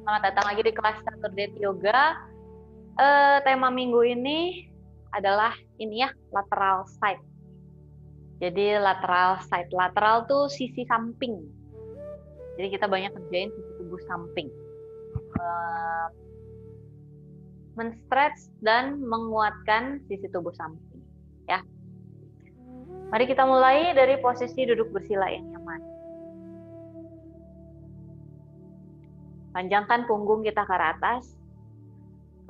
Selamat datang lagi di kelas Saturday Yoga. Tema minggu ini adalah ini ya, lateral side. Jadi lateral side, lateral tuh sisi samping. Jadi kita banyak kerjain sisi tubuh samping. Eh, Men-stretch dan menguatkan sisi tubuh samping. Ya, mari kita mulai dari posisi duduk bersila yang nyaman. Panjangkan punggung kita ke arah atas.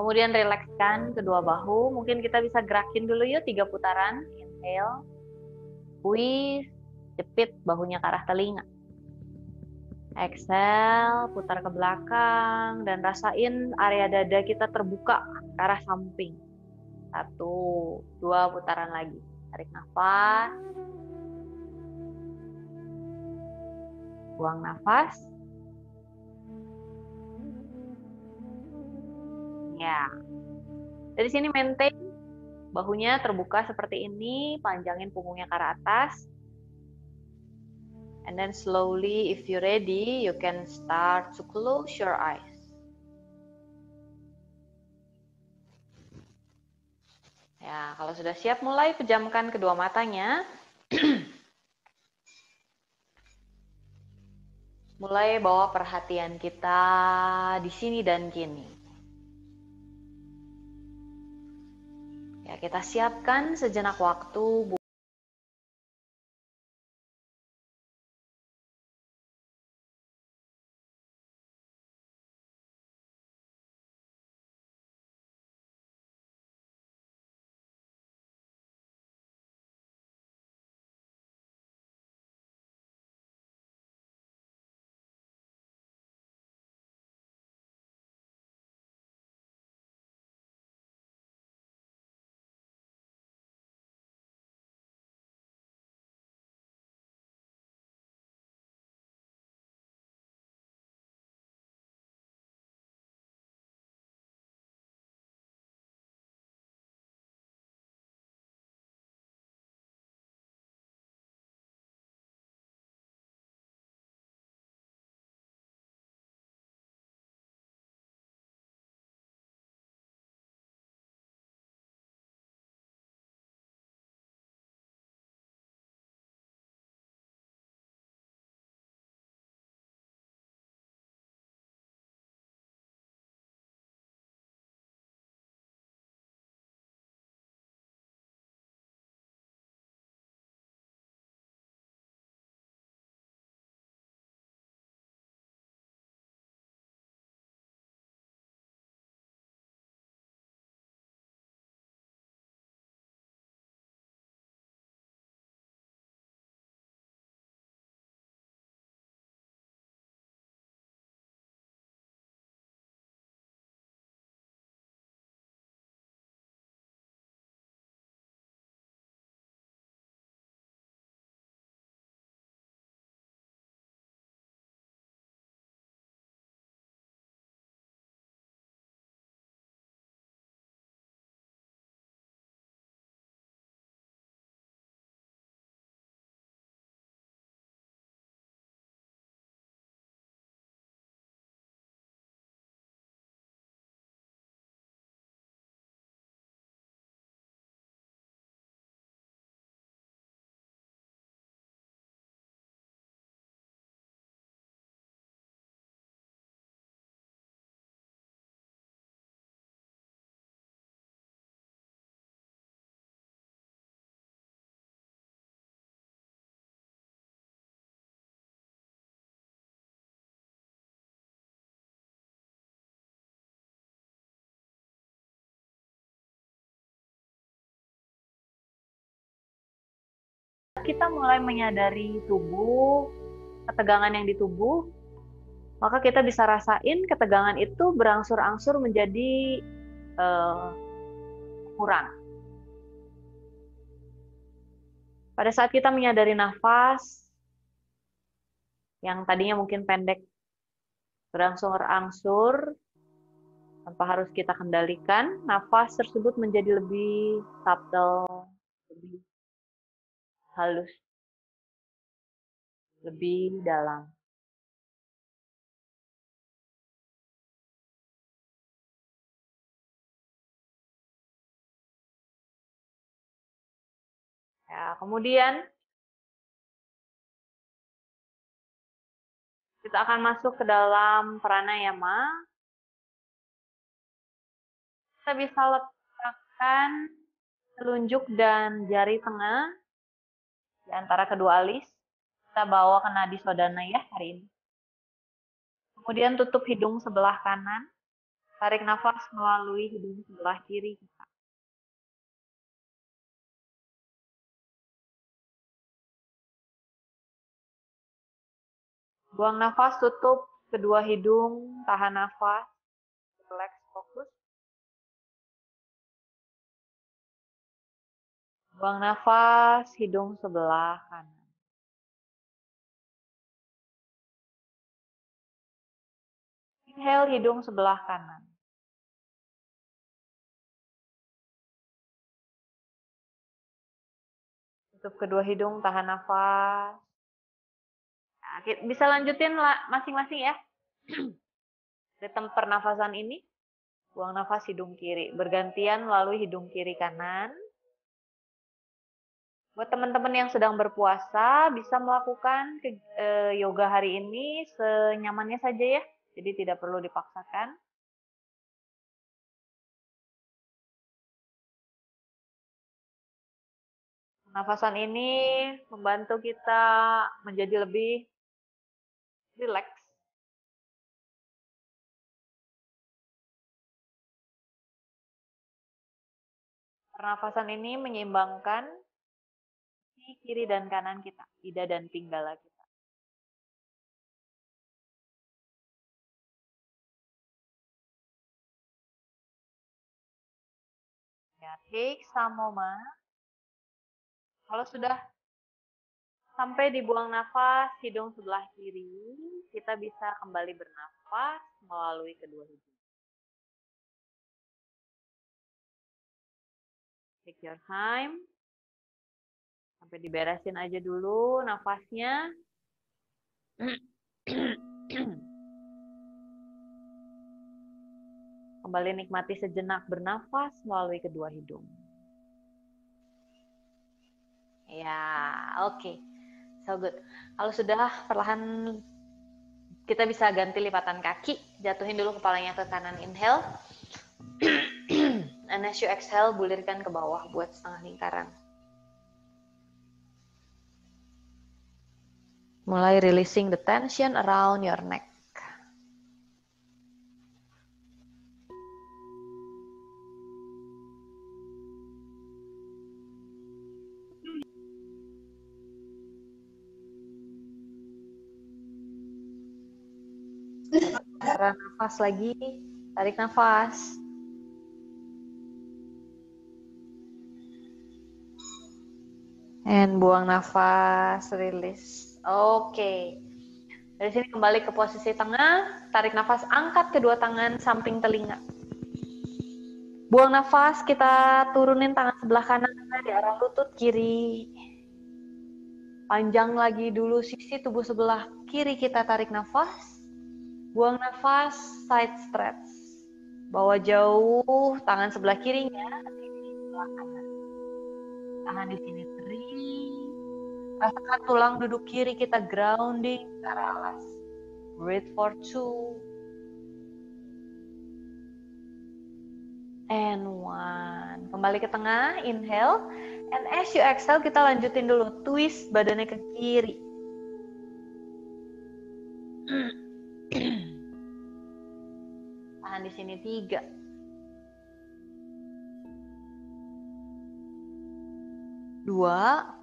Kemudian rilekskan kedua bahu. Mungkin kita bisa gerakin dulu yuk 3 putaran. Inhale. Squeeze. Jepit bahunya ke arah telinga. Exhale, putar ke belakang. Dan rasain area dada kita terbuka ke arah samping. 1, 2 putaran lagi. Tarik nafas. Buang nafas. Ya. Dari sini maintain bahunya terbuka seperti ini, panjangin punggungnya ke arah atas. And then slowly, if you're ready, you can start to close your eyes. Ya, kalau sudah siap mulai pejamkan kedua matanya. Mulai bawa perhatian kita di sini dan kini. Ya, kita siapkan sejenak waktu. Kita mulai menyadari tubuh, ketegangan yang di tubuh, maka kita bisa rasain ketegangan itu berangsur-angsur menjadi kurang. Pada saat kita menyadari nafas, yang tadinya mungkin pendek, berangsur-angsur, tanpa harus kita kendalikan, nafas tersebut menjadi lebih subtle, lebih halus, lebih dalam. Ya, kemudian kita akan masuk ke dalam pranayama. Kita bisa letakkan telunjuk dan jari tengah di antara kedua alis. Kita bawa ke nadi swadana ya hari ini. Kemudian tutup hidung sebelah kanan. Tarik nafas melalui hidung sebelah kiri kita. Buang nafas, tutup kedua hidung, tahan nafas, relax, fokus. Buang nafas, hidung sebelah kanan. Inhale, hidung sebelah kanan. Tutup kedua hidung, tahan nafas. Nah, bisa lanjutin masing-masing ya. Ritme pernafasan ini, buang nafas hidung kiri. Bergantian melalui hidung kiri kanan. Buat teman-teman yang sedang berpuasa, bisa melakukan yoga hari ini senyamannya saja ya. Jadi tidak perlu dipaksakan. Nafasan ini membantu kita menjadi lebih rileks. Pernafasan ini menyeimbangkan kiri dan kanan kita, ida dan pinggala kita. Ya, take some moment. Kalau sudah sampai dibuang nafas hidung sebelah kiri, kita bisa kembali bernafas melalui kedua hidung. Take your time. Sampai diberesin aja dulu nafasnya. Kembali nikmati sejenak bernafas melalui kedua hidung. Ya, oke. So good. Kalau sudah, perlahan kita bisa ganti lipatan kaki. Jatuhin dulu kepalanya ke kanan, inhale. And as you exhale, bulirkan ke bawah buat setengah lingkaran. Mulai releasing the tension around your neck. Tarik nafas lagi, tarik nafas. And buang nafas, release. Oke. Dari sini kembali ke posisi tengah, tarik nafas, angkat kedua tangan samping telinga. Buang nafas, kita turunin tangan sebelah kanan di arah lutut kiri. Panjang lagi dulu sisi tubuh sebelah kiri, kita tarik nafas. Buang nafas, side stretch. Bawa jauh tangan sebelah kirinya, sebelah kanan. Tangan di sini teri. Rasakan tulang duduk kiri kita grounding ke arah alas. Breathe for 2. And 1. Kembali ke tengah, inhale. And as you exhale, kita lanjutin dulu. Twist badannya ke kiri. Tahan di sini 3. 2.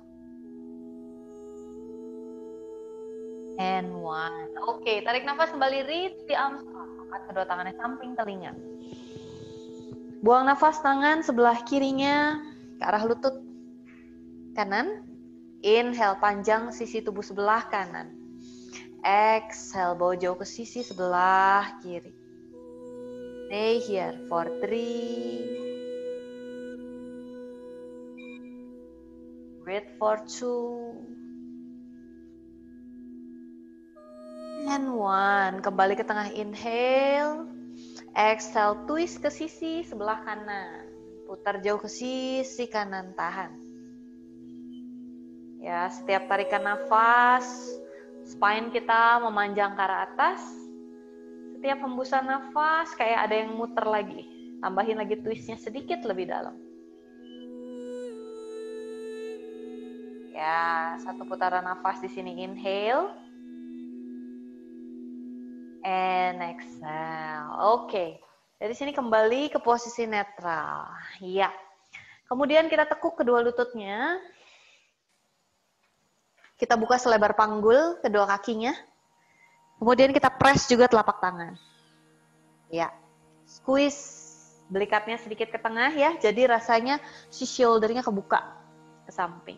And 1. Oke, tarik nafas kembali, reach the arms up. Angkat kedua tangannya samping telinga. Buang nafas, tangan sebelah kirinya ke arah lutut kanan. Inhale, panjang sisi tubuh sebelah kanan. Exhale, bawa jauh ke sisi sebelah kiri. Stay here for 3. Breathe for 2. And 1. Kembali ke tengah, inhale. Exhale, twist ke sisi sebelah kanan. Putar jauh ke sisi kanan, tahan. Ya, setiap tarikan nafas, spine kita memanjang ke arah atas. Setiap hembusan nafas kayak ada yang muter lagi. Tambahin lagi twistnya sedikit lebih dalam. Ya, satu putaran nafas di sini, inhale and exhale. Oke. Dari sini kembali ke posisi netral. Ya. Kemudian kita tekuk kedua lututnya. Kita buka selebar panggul kedua kakinya. Kemudian kita press juga telapak tangan. Ya. Squeeze belikatnya sedikit ke tengah ya. Jadi rasanya si shouldernya kebuka ke samping.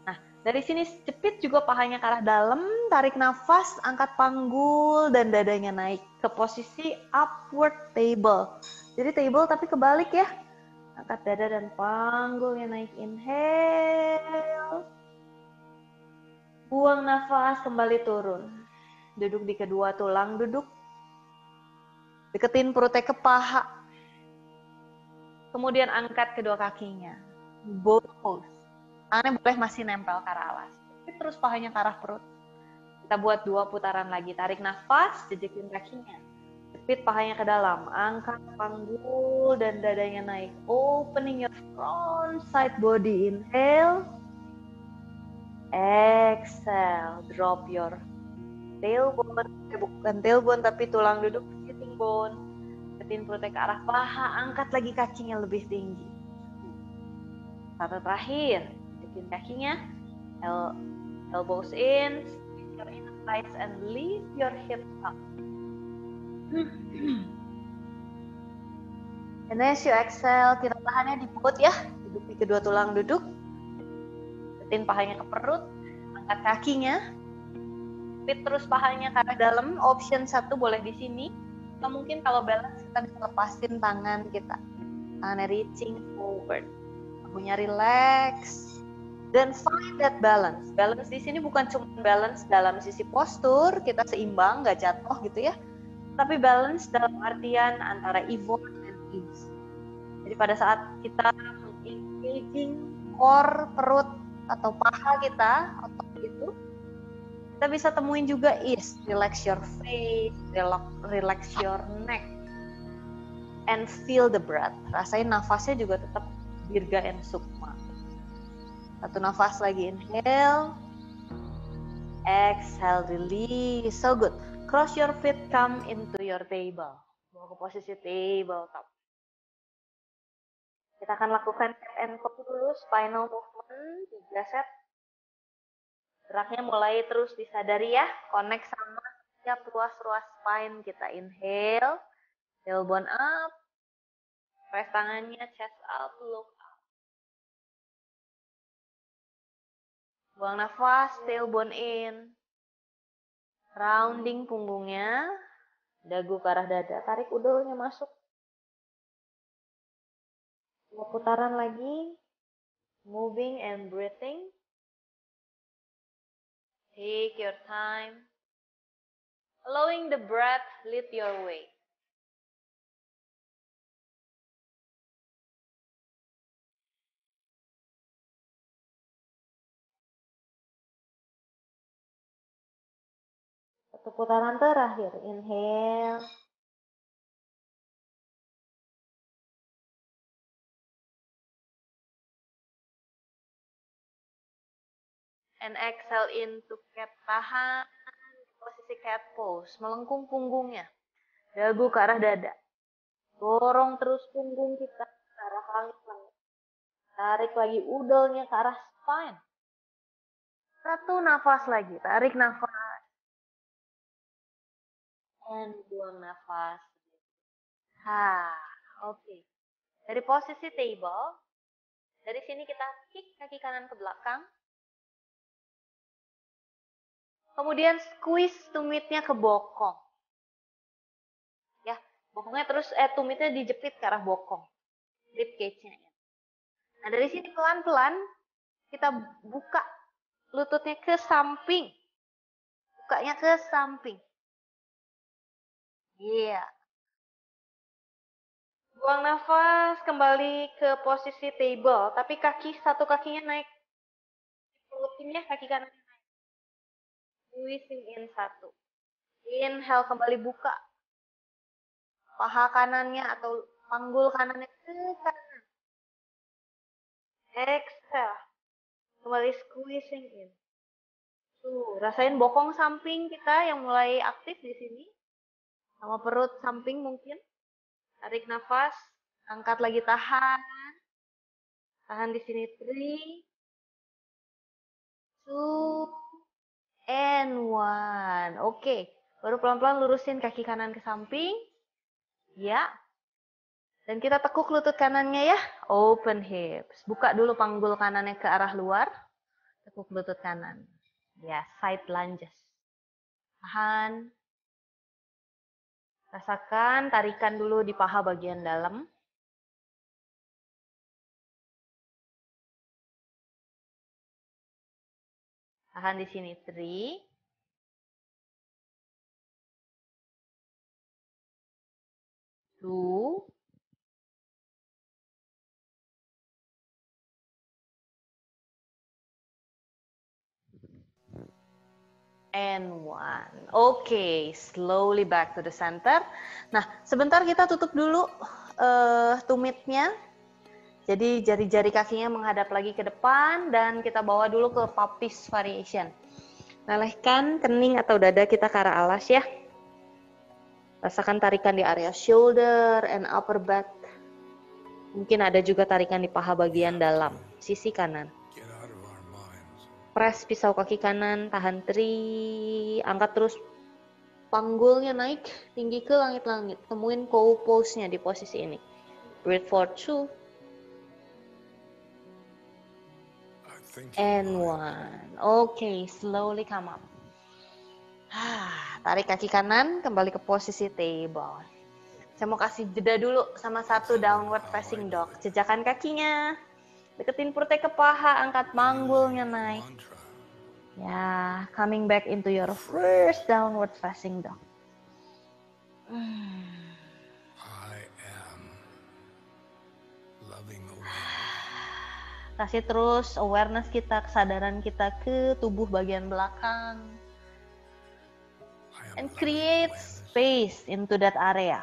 Nah, dari sini jepit juga pahanya ke arah dalam, tarik nafas, angkat panggul dan dadanya naik ke posisi upward table. Jadi table tapi kebalik ya. Angkat dada dan panggulnya naik, inhale. Buang nafas, kembali turun. Duduk di kedua tulang duduk. Deketin perutnya ke paha. Kemudian angkat kedua kakinya. Both pose. Tangannya boleh masih nempel ke arah alas. Tapi terus pahanya ke arah perut. Kita buat 2 putaran lagi. Tarik nafas, jejekin kakinya. Jepit pahanya ke dalam. Angkat panggul dan dadanya naik. Opening your front side body. Inhale. Exhale. Drop your tailbone. Bukan tailbone tapi tulang duduk sitting bone. Deketin perutnya ke arah paha. Angkat lagi kakinya lebih tinggi. Satu terakhir. Deketin kakinya. Elbows in. Squeeze your inner thighs and lift your hips up. And as you exhale, kita tahannya di perut ya. Duduk di kedua tulang duduk. Deketin pahanya ke perut. Angkat kakinya. Fit terus pahanya ke arah dalam. Option 1 boleh di sini. Atau mungkin kalau balance kita bisa lepasin tangan kita. Tangannya reaching forward. Bahunya relax. Dan find that balance. Balance di sini bukan cuma balance dalam sisi postur, kita seimbang, nggak jatuh gitu ya. Tapi balance dalam artian antara effort dan ease. Jadi pada saat kita engaging core, perut, atau paha kita, otot itu, kita bisa temuin juga ease. Relax your face, relax your neck, and feel the breath. Rasain nafasnya juga tetap dirga and sukma. Satu nafas lagi, inhale. Exhale, release. So good. Cross your feet, come into your table. Bawa ke posisi tabletop. Kita akan lakukan cat and cow dulu, spinal movement, 3 set. Geraknya mulai terus disadari ya, connect sama setiap ruas-ruas spine kita. Inhale, tailbone up, press tangannya, chest up, look up. Buang nafas, tailbone in. Rounding punggungnya, dagu ke arah dada, tarik udahnya masuk. 2 putaran lagi, moving and breathing. Take your time, allowing the breath lead your way. Satu putaran terakhir, inhale. And exhale into cat, tahan posisi cat pose, melengkung punggungnya, dagu ke arah dada, dorong terus punggung kita ke arah langit-langit, tarik lagi udolnya ke arah spine. Satu nafas lagi, tarik nafas, and buang nafas. Oke. Dari posisi table, dari sini kita kick kaki kanan ke belakang. Kemudian squeeze tumitnya ke bokong. Ya, bokongnya terus tumitnya dijepit ke arah bokong. Rib cage-nya. Nah, dari sini pelan-pelan kita buka lututnya ke samping. Bukanya ke samping. Iya. Yeah. Buang nafas, kembali ke posisi table, tapi satu kakinya naik perut floating ya, kaki kanan. Squeezing in 1. Inhale, kembali buka. Paha kanannya atau panggul kanannya ke kanan. Exhale. Kembali squeezing in. Tuh, rasain bokong samping kita yang mulai aktif di sini. Sama perut samping mungkin. Tarik nafas. Angkat lagi, tahan. Tahan di sini. 3, 2, and 1. Oke. Baru pelan-pelan lurusin kaki kanan ke samping. Ya. Dan kita tekuk lutut kanannya ya. Open hips. Buka dulu panggul kanannya ke arah luar. Tekuk lutut kanan. Ya, side lunges. Tahan. Rasakan tarikan dulu di paha bagian dalam. Tahan di sini. 3, 2, and 1. Oke, slowly back to the center. Nah, sebentar kita tutup dulu tumitnya. Jadi jari-jari kakinya menghadap lagi ke depan dan kita bawa dulu ke puppies variation. Lelehkan kening atau dada kita ke arah alas ya. Rasakan tarikan di area shoulder and upper back. Mungkin ada juga tarikan di paha bagian dalam, sisi kanan. Press pisau kaki kanan, tahan 3, angkat terus panggulnya naik tinggi ke langit-langit. Temuin cow pose-nya di posisi ini. Breathe for 2, and 1. Oke, slowly come up. Tarik kaki kanan, kembali ke posisi table. Saya mau kasih jeda dulu sama satu downward facing dog. Jejakan kakinya, deketin perutnya ke paha, angkat panggulnya naik. Ya, coming back into your first downward facing dog. Kasih terus awareness kita, kesadaran kita ke tubuh bagian belakang. And create space into that area.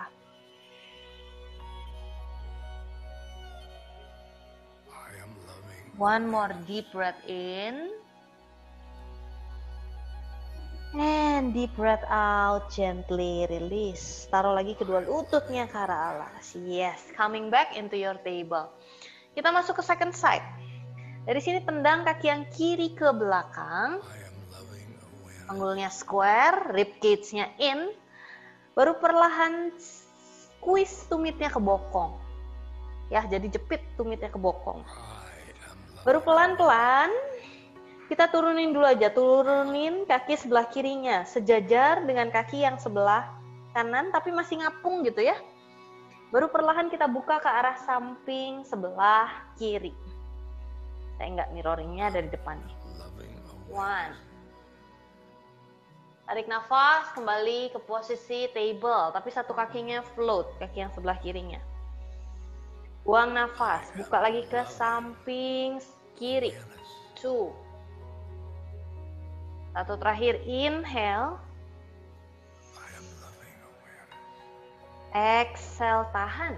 One more deep breath in. And deep breath out, gently release. Taruh lagi kedua lututnya ke arah alas. Yes, coming back into your table. Kita masuk ke second side. Dari sini tendang kaki yang kiri ke belakang. Panggulnya square, rib cage-nya in. Baru perlahan squeeze tumitnya ke bokong. Ya, jadi jepit tumitnya ke bokong. Baru pelan-pelan kita turunin dulu aja, turunin kaki sebelah kirinya sejajar dengan kaki yang sebelah kanan tapi masih ngapung gitu ya. Baru perlahan kita buka ke arah samping sebelah kiri. Saya nggak mirroringnya dari depan nih. 1. Tarik nafas, kembali ke posisi table, tapi satu kakinya float, kaki yang sebelah kirinya. Buang nafas, buka lagi ke samping kiri. 2. Satu terakhir, inhale. Exhale, tahan.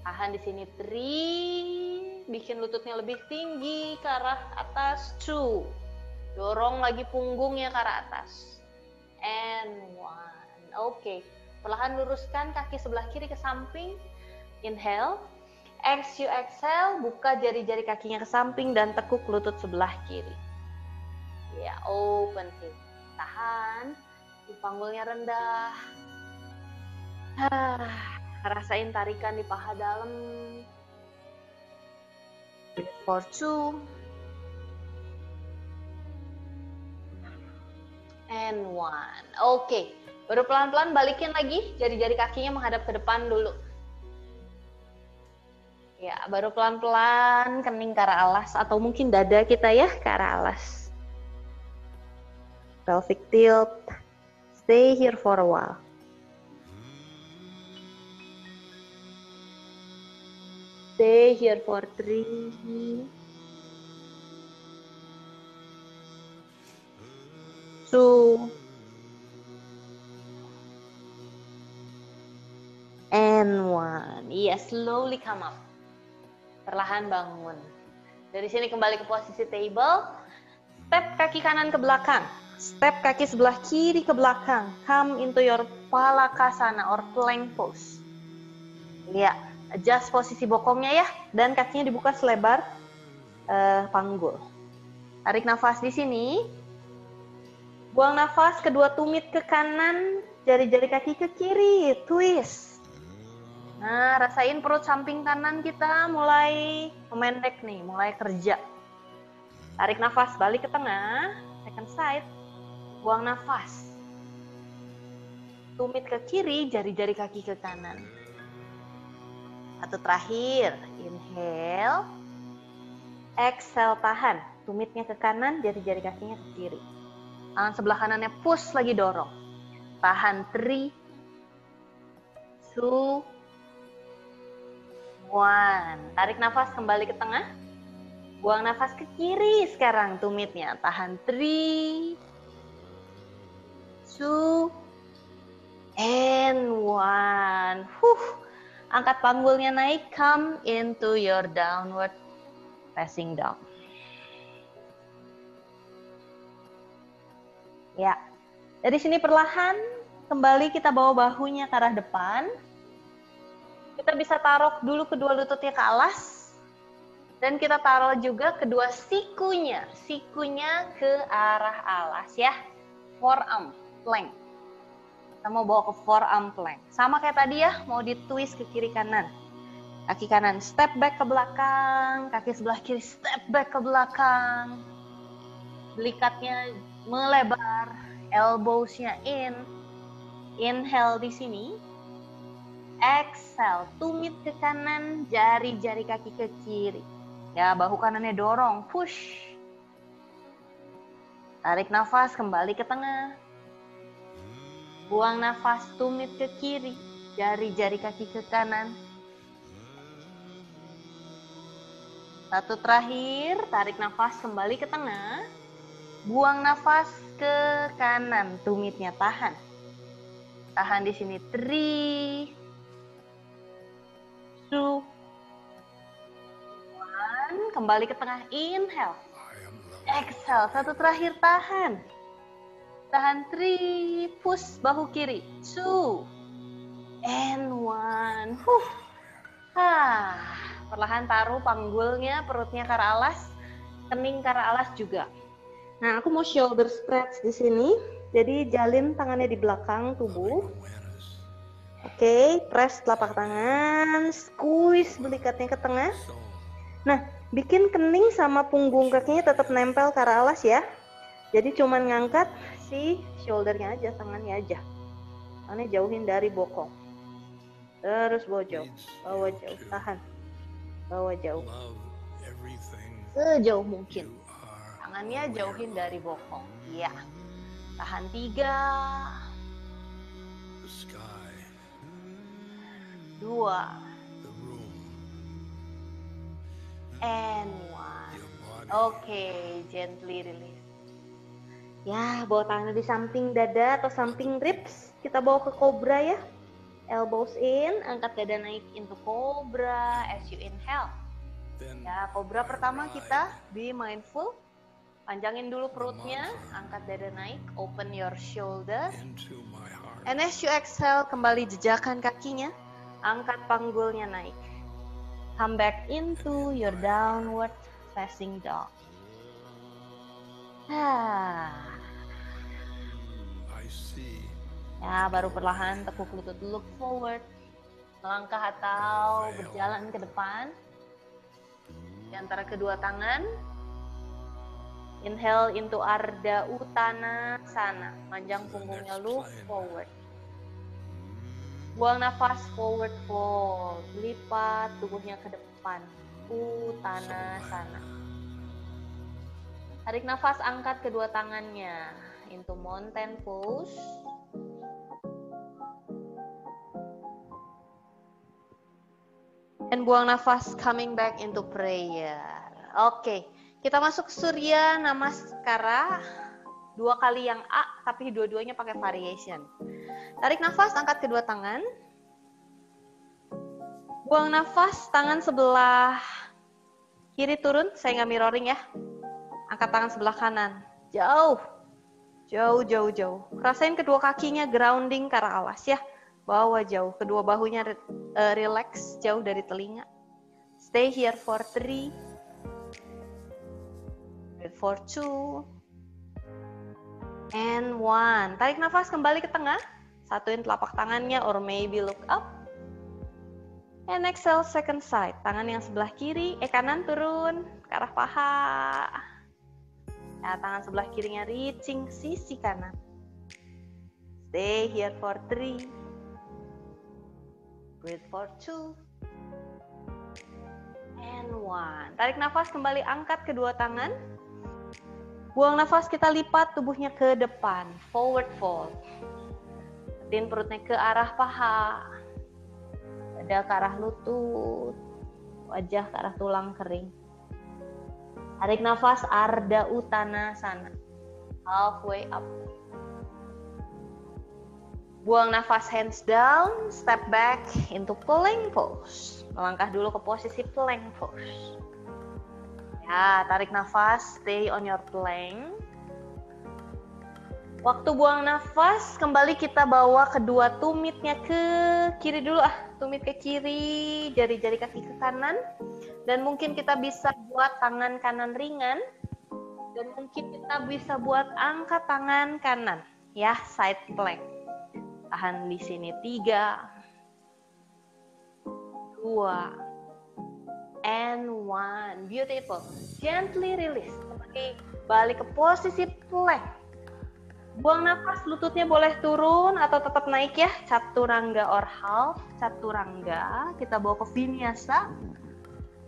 Tahan di sini 3, bikin lututnya lebih tinggi ke arah atas. 2. Dorong lagi punggungnya ke arah atas. And 1. Oke. Perlahan luruskan kaki sebelah kiri ke samping. Inhale. As you exhale, buka jari-jari kakinya ke samping dan tekuk lutut sebelah kiri. Ya, open hip. Tahan. Di panggulnya rendah. Rasain tarikan di paha dalam. For 2. And 1. Oke. Baru pelan-pelan balikin lagi. Jari-jari kakinya menghadap ke depan dulu. Ya, baru pelan-pelan kening ke arah alas. Atau mungkin dada kita ya ke arah alas. Pelvic tilt. Stay here for a while. Stay here for 3, 2, and 1. Iya, slowly come up. Perlahan bangun. Dari sini kembali ke posisi table. Step kaki kanan ke belakang. Step kaki sebelah kiri ke belakang. Come into your palakasana or plank pose. Ya, adjust posisi bokongnya ya. Dan kakinya dibuka selebar panggul. Tarik nafas di sini. Buang nafas, kedua tumit ke kanan, jari-jari kaki ke kiri, twist. Nah, rasain perut samping kanan kita mulai memendek nih, mulai kerja. Tarik nafas, balik ke tengah, second side. Buang nafas. Tumit ke kiri, jari-jari kaki ke kanan. Satu terakhir, inhale. Exhale, tahan. Tumitnya ke kanan, jari-jari kakinya ke kiri. Tangan sebelah kanannya push lagi dorong. Tahan 3, 2, 1. Tarik nafas kembali ke tengah. Buang nafas ke kiri sekarang tumitnya. Tahan 3, 2, and 1. Angkat panggulnya naik. Come into your downward facing dog. Ya. Dari sini perlahan kembali kita bawa bahunya ke arah depan. Kita bisa taruh dulu kedua lututnya ke alas. Dan kita taruh juga kedua sikunya ke arah alas ya. Forearm plank. Kita mau bawa ke forearm plank. Sama kayak tadi ya, mau di twist ke kiri kanan. Kaki kanan step back ke belakang, kaki sebelah kiri step back ke belakang. Belikatnya melebar, elbows-nya in. Inhale di sini. Exhale, tumit ke kanan, jari-jari kaki ke kiri. Ya, bahu kanannya dorong, push. Tarik nafas, kembali ke tengah. Buang nafas, tumit ke kiri, jari-jari kaki ke kanan. Satu terakhir, tarik nafas, kembali ke tengah. Buang nafas ke kanan, tumitnya tahan. Tahan di sini, 3, 2, 1. Kembali ke tengah, inhale. Exhale, satu terakhir, tahan. Tahan 3, push bahu kiri, 2, and 1. Perlahan taruh panggulnya, perutnya ke arah alas, kening ke arah alas juga. Nah, aku mau shoulder stretch di sini. Jadi jalin tangannya di belakang tubuh. Oke, press telapak tangan, squeeze belikatnya ke tengah. Nah, bikin kening sama punggung kakinya tetap nempel ke arah alas ya. Jadi cuman ngangkat si shouldernya aja, tangannya aja. Tangannya jauhin dari bokong. Terus bawa jauh, tahan. Bawa jauh. Sejauh mungkin. Tangannya jauhin dari bokong. Iya. Tahan 3, 2, and 1. Oke, gently release. Ya, bawa tangan di samping dada atau samping ribs. Kita bawa ke cobra ya. Elbows in, angkat dada naik into cobra as you inhale. Ya, cobra pertama kita be mindful. Panjangin dulu perutnya, angkat dada naik, open your shoulder. And as you exhale, kembali jejakkan kakinya, angkat panggulnya naik. Come back into your downward facing dog. Ya, baru perlahan tekuk lutut, look forward. Melangkah atau berjalan ke depan. Di antara kedua tangan. Inhale into Ardha Uttanasana. Panjang punggungnya, look forward. Buang nafas, forward fold. Lipat tubuhnya ke depan. Uttanasana. Tarik nafas, angkat kedua tangannya. Into mountain pose. Dan buang nafas, coming back into prayer. Oke, kita masuk Surya Namaskara. 2 kali yang A, tapi dua-duanya pakai variation. Tarik nafas, angkat kedua tangan. Buang nafas, tangan sebelah kiri turun, saya nggak mirroring ya. Angkat tangan sebelah kanan, jauh. Jauh. Rasain kedua kakinya grounding ke arah alas ya. Bawa jauh, kedua bahunya relax, jauh dari telinga. Stay here for 3. Breathe for 2. And 1. Tarik nafas kembali ke tengah. Satuin telapak tangannya or maybe look up. And exhale second side. Tangan yang sebelah kiri, kanan turun ke arah paha. Ya, tangan sebelah kirinya reaching sisi kanan. Stay here for 3. Breathe for 2. And 1. Tarik nafas kembali, angkat kedua tangan. Buang nafas, kita lipat tubuhnya ke depan. Forward fold. Ketin perutnya ke arah paha. Dada ke arah lutut. Wajah ke arah tulang kering. Tarik nafas, Ardha Uttanasana. Halfway up. Buang nafas, hands down, step back into plank pose. Melangkah dulu ke posisi plank pose. Ya, tarik nafas, stay on your plank. Waktu buang nafas, kembali kita bawa kedua tumitnya ke kiri dulu. Tumit ke kiri, jari-jari kaki ke kanan. Dan mungkin kita bisa buat tangan kanan ringan. Dan mungkin kita bisa buat angkat tangan kanan. Ya, side plank. Tahan di sini 3, 2, and 1. Beautiful. Gently release. Kembali balik ke posisi plank. Buang nafas, lututnya boleh turun atau tetap naik ya. Chaturanga or half chaturanga. Kita bawa ke vinyasa.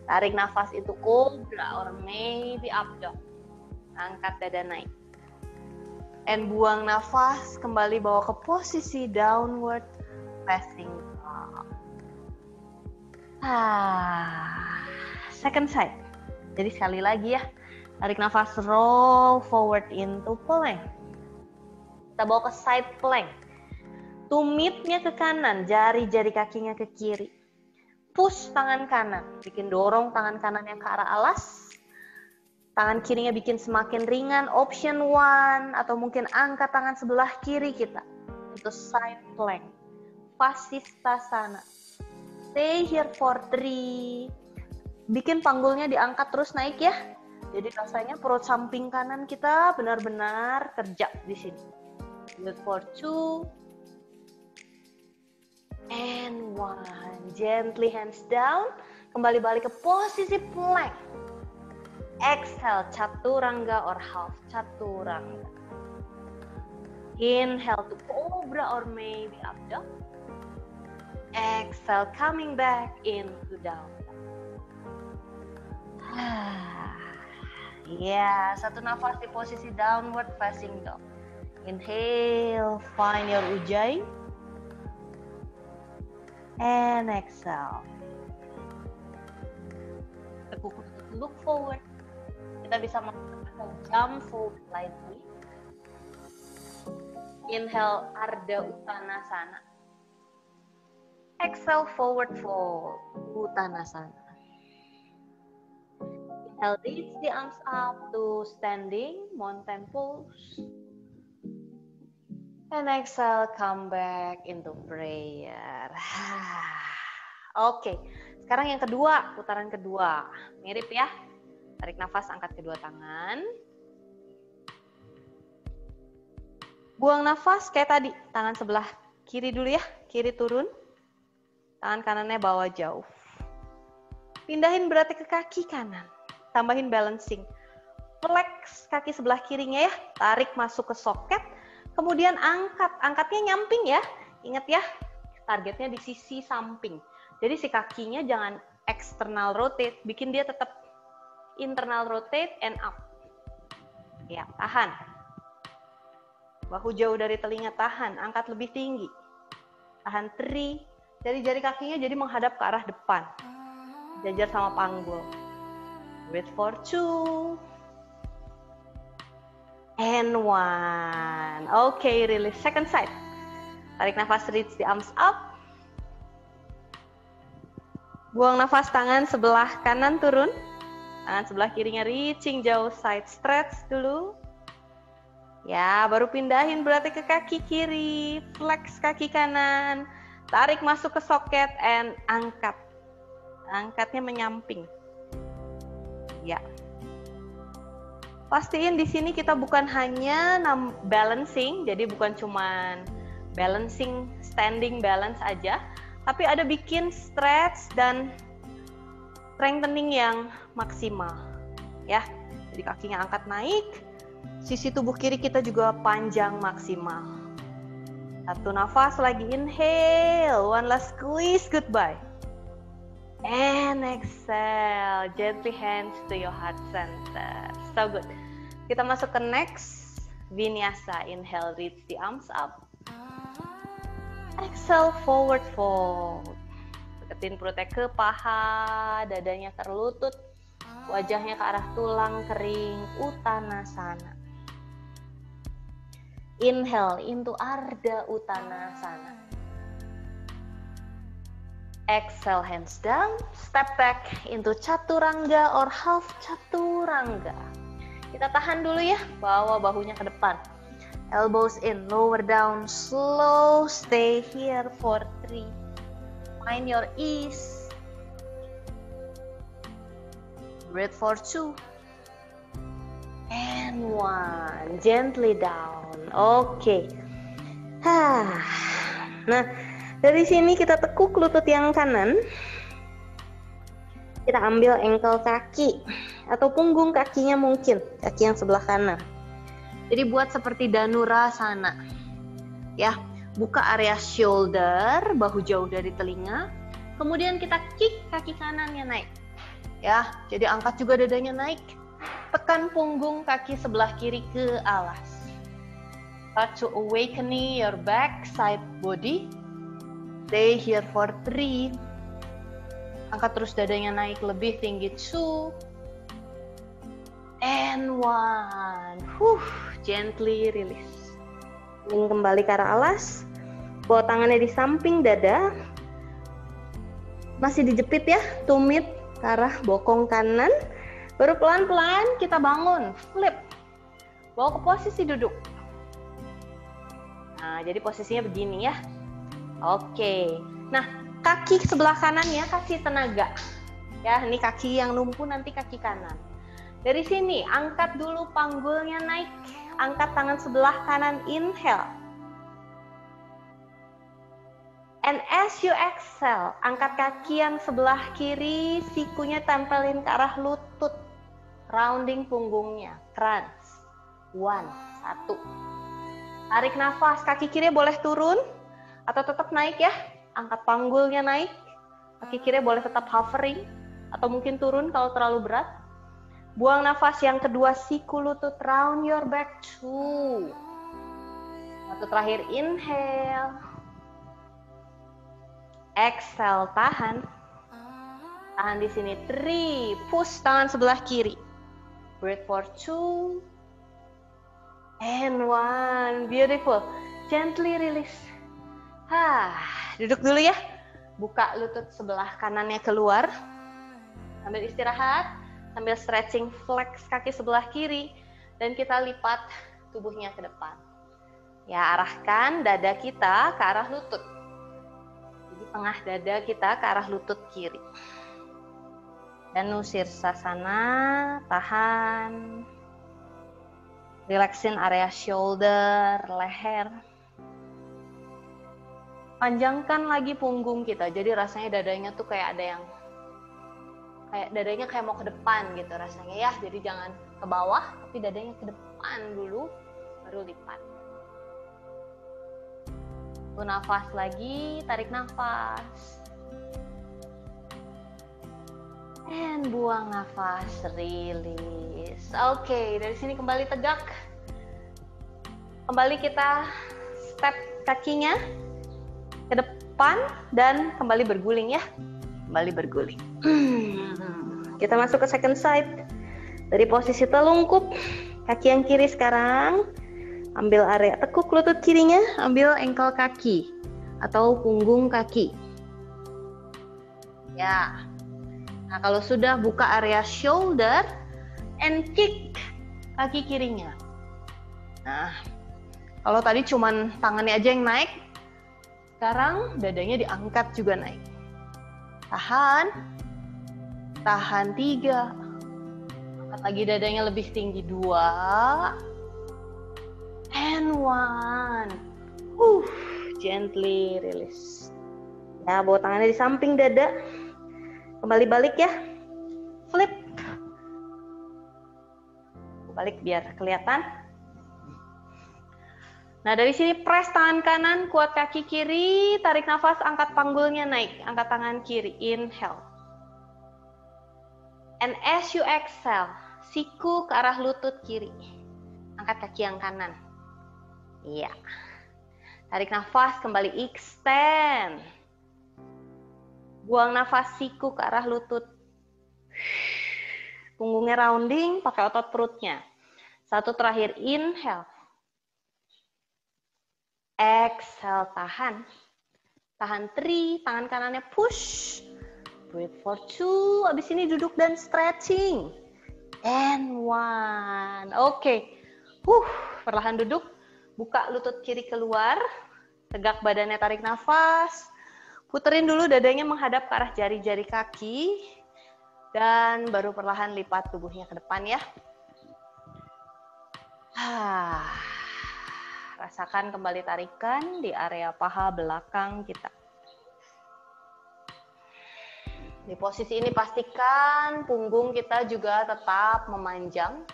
Tarik nafas itu cobra or maybe up dog. Angkat dada naik. And buang nafas, kembali bawa ke posisi downward facing dog. Second side. Jadi sekali lagi ya. Tarik nafas, roll forward into plank. Kita bawa ke side plank. Tumitnya ke kanan, jari-jari kakinya ke kiri. Push tangan kanan, bikin dorong tangan kanannya ke arah alas. Tangan kirinya bikin semakin ringan, option 1. Atau mungkin angkat tangan sebelah kiri kita. Itu side plank. Vasisthasana. Stay here for 3. Bikin panggulnya diangkat terus naik ya. Jadi rasanya perut samping kanan kita benar-benar kerja di sini. Breathe for 2. And 1. Gently hands down. Kembali balik ke posisi plank. Exhale, chaturanga or half chaturanga. Inhale to cobra or maybe up dog. Exhale, coming back into down. Ya, satu nafas di posisi downward facing dog. Inhale, find your ujjayi. And exhale. Tekuk lutut, look forward. Kita bisa melakukan jump forward lightly. Inhale, Ardha Uttanasana. Exhale, forward fold, Uttanasana. Inhale, reach the arms up to standing, mountain pose. And exhale, come back into prayer. Oke, sekarang yang kedua, putaran kedua. Mirip ya. Tarik nafas, angkat kedua tangan. Buang nafas kayak tadi. Tangan sebelah kiri dulu ya. Kiri turun. Tangan kanannya bawa jauh. Pindahin berarti ke kaki kanan. Tambahin balancing. Flex kaki sebelah kirinya ya. Tarik masuk ke soket. Kemudian angkat. Angkatnya nyamping ya. Ingat ya. Targetnya di sisi samping. Jadi si kakinya jangan external rotate. Bikin dia tetap internal rotate and up. Ya, tahan. Bahu jauh dari telinga, tahan. Angkat lebih tinggi. Tahan 3. Jari-jari kakinya jadi menghadap ke arah depan. Jajar sama panggul. Breathe for 2. And 1. Okay, release. Second side. Tarik nafas, reach the arms up. Buang nafas, tangan sebelah kanan turun. Tangan sebelah kirinya reaching jauh, side stretch dulu. Ya, baru pindahin berarti ke kaki kiri. Flex kaki kanan. Tarik masuk ke soket and angkat. Angkatnya menyamping. Ya. Pastiin di sini kita bukan hanya balancing, jadi bukan cuman balancing, standing balance aja, tapi ada bikin stretch dan strengthening yang maksimal. Ya, jadi kakinya angkat naik, sisi tubuh kiri kita juga panjang maksimal. Satu nafas lagi, inhale, one last squeeze, goodbye. And exhale, gently hands to your heart center. So good. Kita masuk ke next vinyasa. Inhale, reach the arms up. Exhale, forward fold. Deketin perutnya ke paha, dadanya ke lutut, wajahnya ke arah tulang kering, Uttanasana. Inhale into Ardha Uttanasana. Exhale, hands down, step back into Chaturanga or half Chaturanga. Kita tahan dulu ya, bawa bahunya ke depan. Elbows in, lower down, slow, stay here for 3. Find your ease. Breathe for 2. And 1. Gently down. Oke. Nah, dari sini kita tekuk lutut yang kanan. Kita ambil ankle kaki atau punggung kakinya mungkin, kaki yang sebelah kanan. Jadi buat seperti Dhanurasana. Ya, buka area shoulder, bahu jauh dari telinga. Kemudian kita kick kaki kanannya naik. Ya, jadi angkat juga dadanya naik. Tekan punggung kaki sebelah kiri ke alas. Start to awakening your back side body. Stay here for 3. Angkat terus dadanya naik lebih tinggi. 2. And 1. Gently release. Ini kembali ke arah alas. Bawa tangannya di samping dada. Masih dijepit ya, tumit ke arah bokong kanan. Baru pelan-pelan kita bangun, flip. Bawa ke posisi duduk. Nah, jadi posisinya begini ya. Oke. Nah, kaki sebelah kanan ya, kaki tenaga. Ya, ini kaki yang lumpuh, nanti kaki kanan. Dari sini, angkat dulu panggulnya naik. Angkat tangan sebelah kanan, inhale. And as you exhale, angkat kaki yang sebelah kiri, sikunya tempelin ke arah lutut. Rounding punggungnya, crunch. 1. Tarik nafas, kaki kiri boleh turun atau tetap naik ya. Angkat panggulnya naik, kaki kiri boleh tetap hovering atau mungkin turun kalau terlalu berat. Buang nafas yang kedua, siku lutut, round your back 2. Satu terakhir, inhale. Exhale, tahan. Tahan di sini, 3. Push tangan sebelah kiri. Breathe for 2. And 1. Beautiful. Gently release. Duduk dulu ya. Buka lutut sebelah kanannya keluar. Sambil istirahat. Sambil stretching, flex kaki sebelah kiri. Dan kita lipat tubuhnya ke depan. Ya, arahkan dada kita ke arah lutut. Jadi tengah dada kita ke arah lutut kiri. Danu Sirsasana, tahan. Relaxin area shoulder, leher. Panjangkan lagi punggung kita. Jadi rasanya dadanya tuh kayak ada yang dadanya kayak mau ke depan gitu rasanya ya. Jadi jangan ke bawah, tapi dadanya ke depan dulu, baru lipat. Nafas lagi, tarik nafas. And buang nafas, release. Oke, dari sini kembali tegak. Kembali kita step kakinya ke depan dan kembali berguling ya. Kembali berguling. Kita masuk ke second side. Dari posisi telungkup, Kaki yang kiri sekarang. Ambil area tekuk lutut kirinya, ambil ankle kaki atau punggung kaki. Ya. Nah, kalau sudah buka area shoulder and kick kaki kirinya. Nah, kalau tadi cuman tangannya aja yang naik, sekarang dadanya diangkat juga naik. Tahan. Tahan 3. Angkat lagi dadanya lebih tinggi 2. And 1. Gently release. Ya, bawa tangannya di samping dada. Kembali balik ya. Flip. Balik biar kelihatan. Nah, dari sini press tangan kanan, kuat kaki kiri, tarik nafas, angkat panggulnya naik. Angkat tangan kiri, inhale. And as you exhale, siku ke arah lutut kiri. Angkat kaki yang kanan. Iya. Tarik nafas, kembali extend. Buang nafas, siku ke arah lutut. Punggungnya rounding, pakai otot perutnya. 1 terakhir, inhale. Exhale, tahan. Tahan 3, tangan kanannya push. Breathe for 2, abis ini duduk dan stretching. And 1. Oke. Perlahan duduk. Buka lutut kiri keluar. Tegak badannya, tarik nafas. Puterin dulu dadanya menghadap ke arah jari-jari kaki. Dan baru perlahan lipat tubuhnya ke depan ya. Rasakan kembali tarikan di area paha belakang kita. Di posisi ini pastikan punggung kita juga tetap memanjang.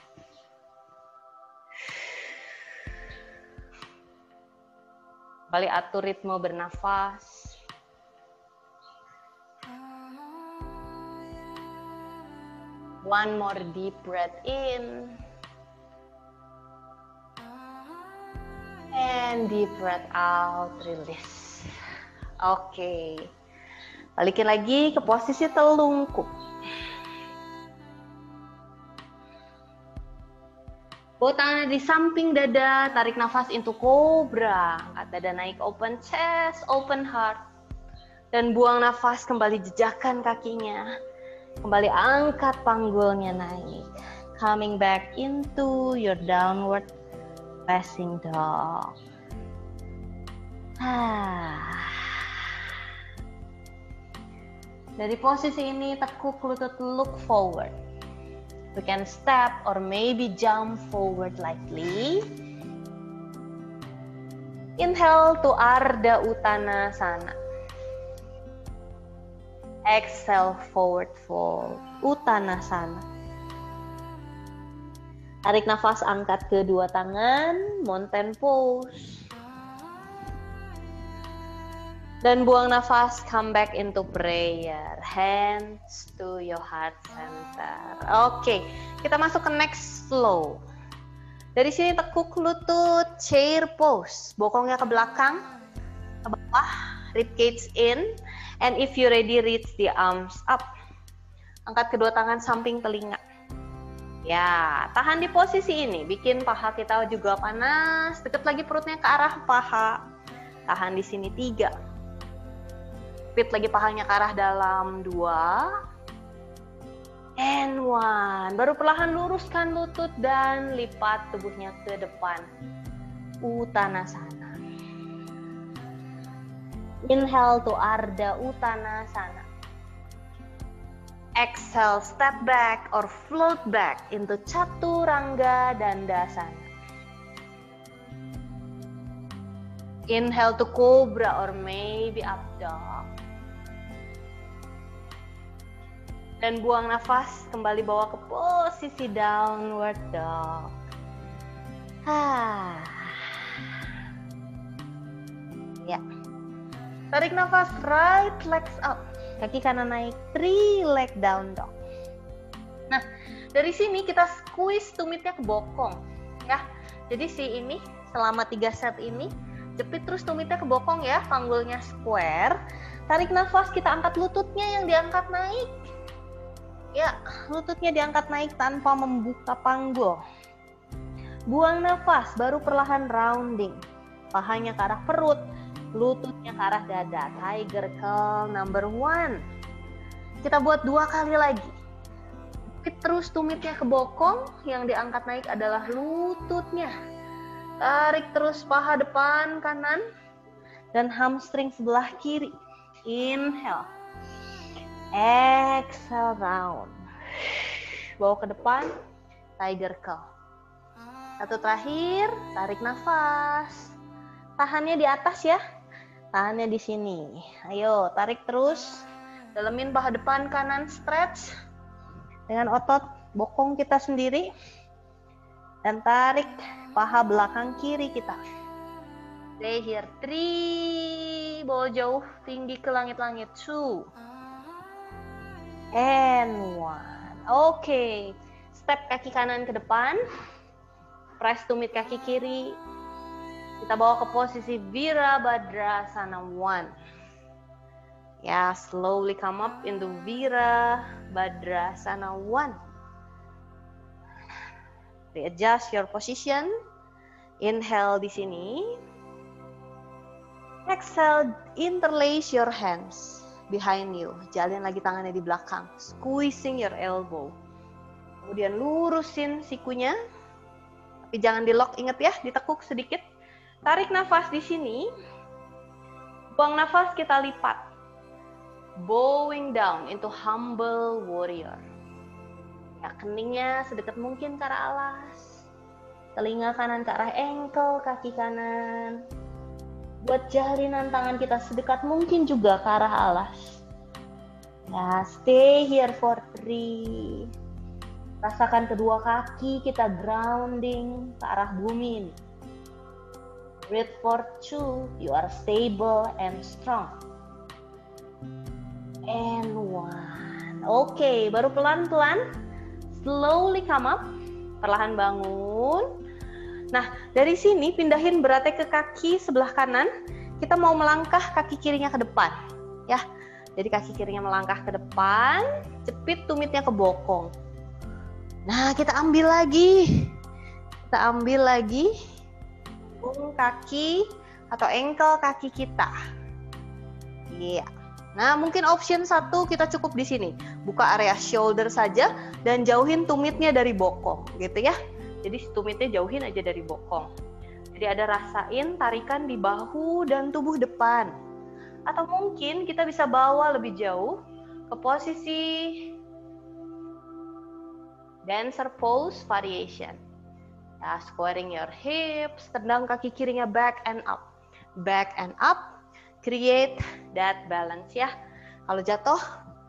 Kembali atur ritme bernafas. One more deep breath in. And deep breath out, release. Oke. Balikin lagi ke posisi telungkup. Bawa tangannya di samping dada, tarik nafas into cobra. Angkat dada naik, open chest, open heart. Dan buang nafas, kembali jejakkan kakinya. Kembali angkat panggulnya naik. Coming back into your downward facing dog. Dari posisi ini tekuk lutut, look forward. You can step or maybe jump forward lightly. Inhale to Ardha Uttanasana. Exhale, forward fold, Uttanasana. Tarik nafas, angkat kedua tangan, mountain pose. Dan buang nafas, come back into prayer. Hands to your heart center. Oke, kita masuk ke next flow. Dari sini tekuk lutut, chair pose. Bokongnya ke belakang, ke bawah, rib cage in. And if you ready, reach the arms up. Angkat kedua tangan samping telinga. Ya, tahan di posisi ini. Bikin paha kita juga panas. Deket lagi perutnya ke arah paha. Tahan di sini 3. Repeat lagi pahanya ke arah dalam 2. And 1. Baru perlahan luruskan lutut dan lipat tubuhnya ke depan. Uttanasana. Inhale to Ardha Uttanasana. Exhale, step back or float back into Chaturanga Dandasana. Inhale to Cobra or maybe up dog. Dan buang nafas, kembali bawa ke posisi downward dog. Ya. Tarik nafas, right legs up. Kaki kanan naik, 3 leg down dog. Nah, dari sini kita squeeze tumitnya ke bokong. Ya, jadi si ini selama 3 set ini, jepit terus tumitnya ke bokong ya, panggulnya square. Tarik nafas, kita angkat lututnya yang diangkat naik. Ya, lututnya diangkat naik tanpa membuka panggul. Buang nafas, baru perlahan rounding. Pahanya ke arah perut, lututnya ke arah dada. Tiger curl number 1. Kita buat 2 kali lagi. Terus tumitnya ke bokong, yang diangkat naik adalah lututnya. Tarik terus paha depan kanan dan hamstring sebelah kiri. Inhale. Exhale round. Bawa ke depan, tiger curl. Satu terakhir, tarik nafas. Tahannya di atas ya. Tahannya di sini. Ayo, tarik terus. Dalemin paha depan kanan, stretch dengan otot bokong kita sendiri. Dan tarik paha belakang kiri kita. Stay here. 3. Bawa jauh, tinggi ke langit-langit. 2. And 1. Oke. Step kaki kanan ke depan. Press tumit kaki kiri. Kita bawa ke posisi Virabhadrasana 1. Ya, slowly come up into Virabhadrasana 1. Readjust your position. Inhale di sini. Exhale, interlace your hands behind you. Jalin lagi tangannya di belakang. Squeezing your elbow. Kemudian lurusin sikunya. Tapi jangan di-lock, ingat ya, ditekuk sedikit. Tarik nafas di sini. Buang nafas, kita lipat. Bowing down into humble warrior. Ya, keningnya sedekat mungkin ke arah alas. Telinga kanan ke arah ankle, kaki kanan. Buat jalinan tangan kita sedekat mungkin juga ke arah alas. Ya, stay here for 3. Rasakan kedua kaki kita grounding ke arah bumi ini. Breathe for 2. You are stable and strong. And 1. Oke, baru pelan-pelan. Slowly come up. Perlahan bangun. Nah, dari sini pindahin beratnya ke kaki sebelah kanan. Kita mau melangkah kaki kirinya ke depan. Ya, jadi kaki kirinya melangkah ke depan. Jepit tumitnya ke bokong. Nah, kita ambil lagi. Punggung kaki atau ankle kaki kita. Iya. Nah, mungkin option 1 kita cukup di sini. Buka area shoulder saja dan jauhin tumitnya dari bokong, gitu ya. Jadi tumitnya jauhin aja dari bokong. Jadi ada rasain tarikan di bahu dan tubuh depan. Atau mungkin kita bisa bawa lebih jauh ke posisi dancer pose variation. Ya, squaring your hips, tendang kaki kirinya back and up. Back and up, create that balance ya. Kalau jatuh,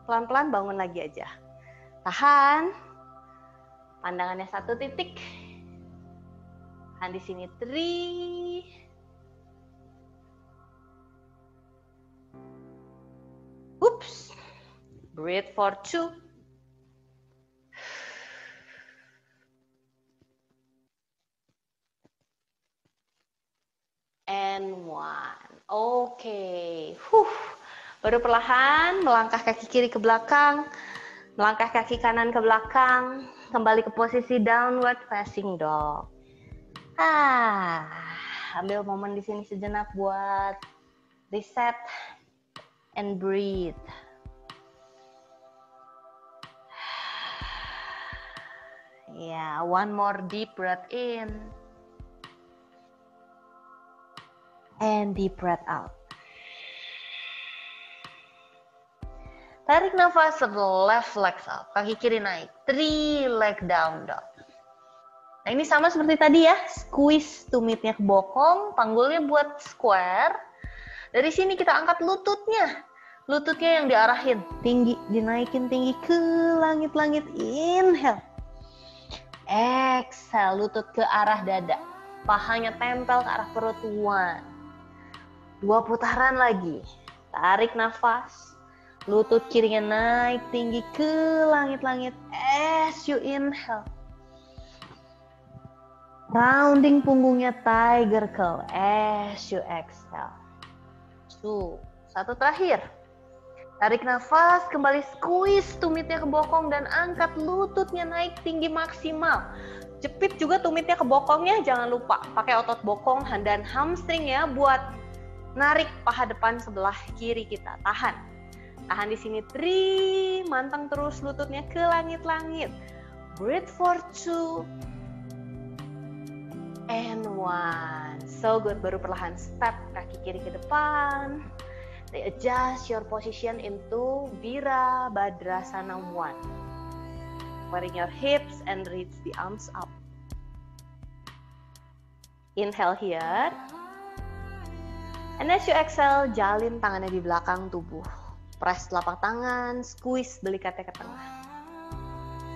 pelan-pelan bangun lagi aja. Tahan. Pandangannya 1 titik. Tahan di sini 3. Oops. Breathe for 2. And 1. Oke. Baru perlahan melangkah kaki kiri ke belakang, melangkah kaki kanan ke belakang, kembali ke posisi downward facing dog. Ambil momen di sini sejenak buat reset and breathe. Ya, one more deep breath in. And deep breath out. Tarik nafas, left leg up, kaki kiri naik, 3 leg down dog. Nah, ini sama seperti tadi ya, squeeze tumitnya ke bokong, panggulnya buat square. Dari sini kita angkat lututnya yang diarahin, tinggi, dinaikin tinggi ke langit-langit, inhale. Exhale, lutut ke arah dada, pahanya tempel ke arah perut, 1. 2 putaran lagi. Tarik nafas. Lutut kirinya naik tinggi ke langit-langit. As you inhale. Rounding punggungnya tiger curl. As you exhale. 2. 1 terakhir. Tarik nafas, kembali squeeze tumitnya ke bokong dan angkat lututnya naik tinggi maksimal. Jepit juga tumitnya ke bokongnya, jangan lupa pakai otot bokong dan hamstring ya buat narik paha depan sebelah kiri kita. Tahan di sini 3, manteng terus lututnya ke langit-langit. Breathe for 2 and 1. So good. Baru perlahan step kaki kiri ke depan. Adjust your position into Virabhadrasana 1. Squaring your hips and reach the arms up. Inhale here. And as you exhale, jalin tangannya di belakang tubuh. Press telapak tangan, squeeze delikatnya ke tengah.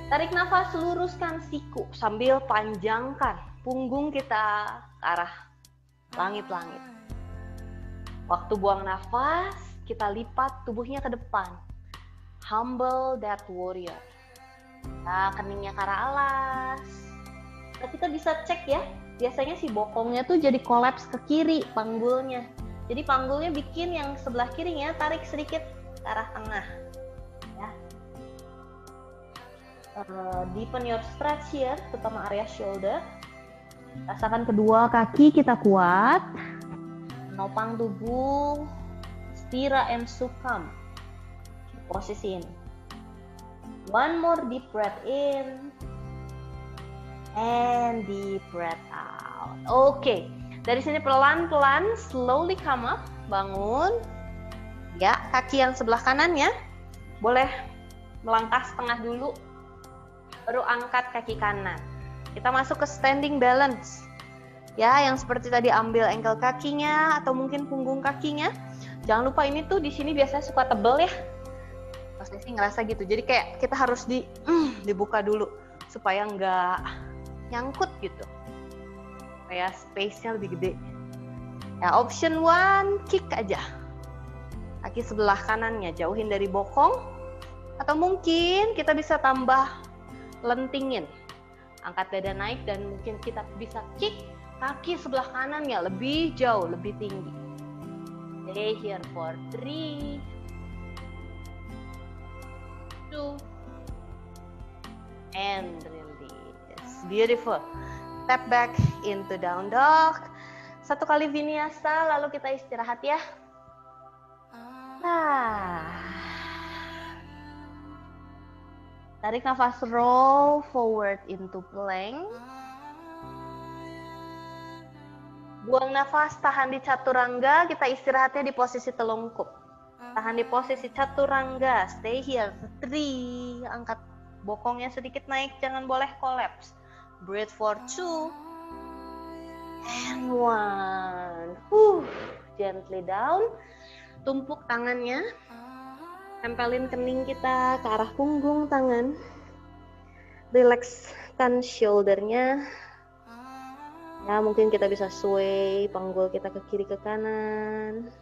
Tarik nafas, luruskan siku sambil panjangkan punggung kita ke arah langit-langit. Waktu buang nafas, kita lipat tubuhnya ke depan. Humble that warrior. Nah, keningnya ke arah alas. Nah, kita bisa cek ya, biasanya si bokongnya tuh jadi kolaps ke kiri panggulnya. Jadi panggulnya bikin yang sebelah kirinya tarik sedikit ke arah tengah. Ya. Deepen your stretch here, terutama area shoulder. Rasakan kedua kaki kita kuat. Nopang tubuh, stira and sukham. Posisi ini. One more deep breath in and deep breath out. Oke, dari sini pelan-pelan, slowly come up, bangun. Ya, kaki yang sebelah kanannya boleh melangkah setengah dulu, baru angkat kaki kanan. Kita masuk ke standing balance. Ya, yang seperti tadi ambil ankle kakinya atau mungkin punggung kakinya. Jangan lupa ini tuh di sini biasanya suka tebel ya. Saya sih ngerasa gitu, jadi kayak kita harus dibuka dulu supaya nggak nyangkut gitu, kayak space-nya lebih gede. Ya, option 1, kick aja. Kaki sebelah kanannya jauhin dari bokong, atau mungkin kita bisa tambah lentingin, angkat dada naik dan mungkin kita bisa kick kaki sebelah kanannya lebih jauh, lebih tinggi. Stay here for 3, 2 and release. Beautiful. Step back into down dog. 1 kali vinyasa, lalu kita istirahat ya. Tarik nafas, roll forward into plank. Buang nafas, tahan di chaturanga. Kita istirahatnya di posisi telungkup. Tahan di posisi chaturanga, stay here, 3, angkat bokongnya sedikit naik, jangan boleh collapse. Breathe for 2 and 1. Gently down, tumpuk tangannya, tempelin kening kita ke arah punggung tangan, relaxkan shouldernya. Ya, mungkin kita bisa sway panggul kita ke kiri ke kanan.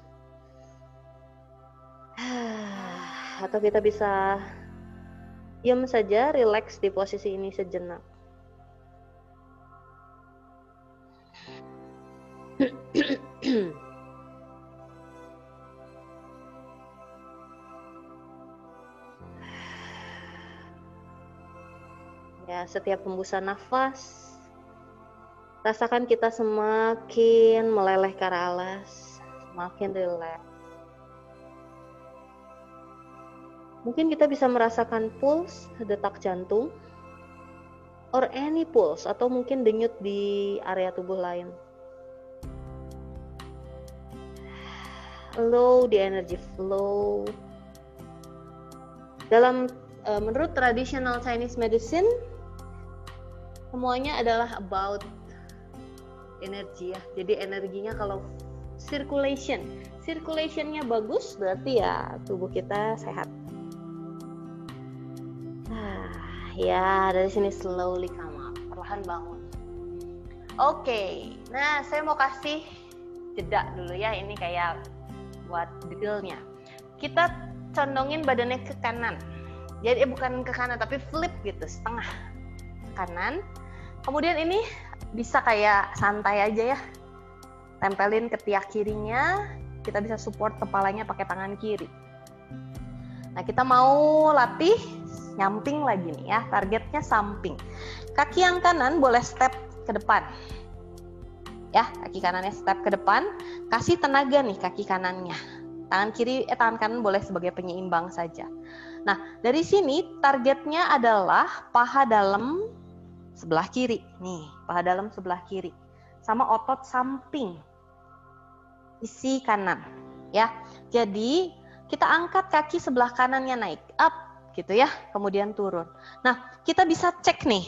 Atau kita bisa diam saja, relax di posisi ini sejenak. Ya, setiap hembusan nafas, rasakan kita semakin meleleh ke arah alas, semakin relax. Mungkin kita bisa merasakan pulse, detak jantung, or any pulse, atau mungkin denyut di area tubuh lain. Allow the energy flow. Menurut traditional Chinese medicine, semuanya adalah about energi ya. Jadi energinya kalau circulationnya bagus, berarti ya tubuh kita sehat. Ya, dari sini slowly come up, perlahan bangun. Oke, nah saya mau kasih jeda dulu ya, ini kayak buat drillnya. Kita condongin badannya ke kanan. Jadi bukan ke kanan, tapi flip gitu, setengah kanan. Kemudian ini bisa kayak santai aja ya. Tempelin ketiak kirinya, kita bisa support kepalanya pakai tangan kiri. Nah, kita mau latih nyamping lagi nih ya. Targetnya samping. Kaki yang kanan boleh step ke depan. Ya, kaki kanannya step ke depan. Kasih tenaga nih kaki kanannya. Tangan kanan boleh sebagai penyeimbang saja. Nah, dari sini targetnya adalah paha dalam sebelah kiri. Nih, paha dalam sebelah kiri. Sama otot samping sisi kanan. Ya, jadi kita angkat kaki sebelah kanannya naik, up gitu ya, kemudian turun. Nah, kita bisa cek nih.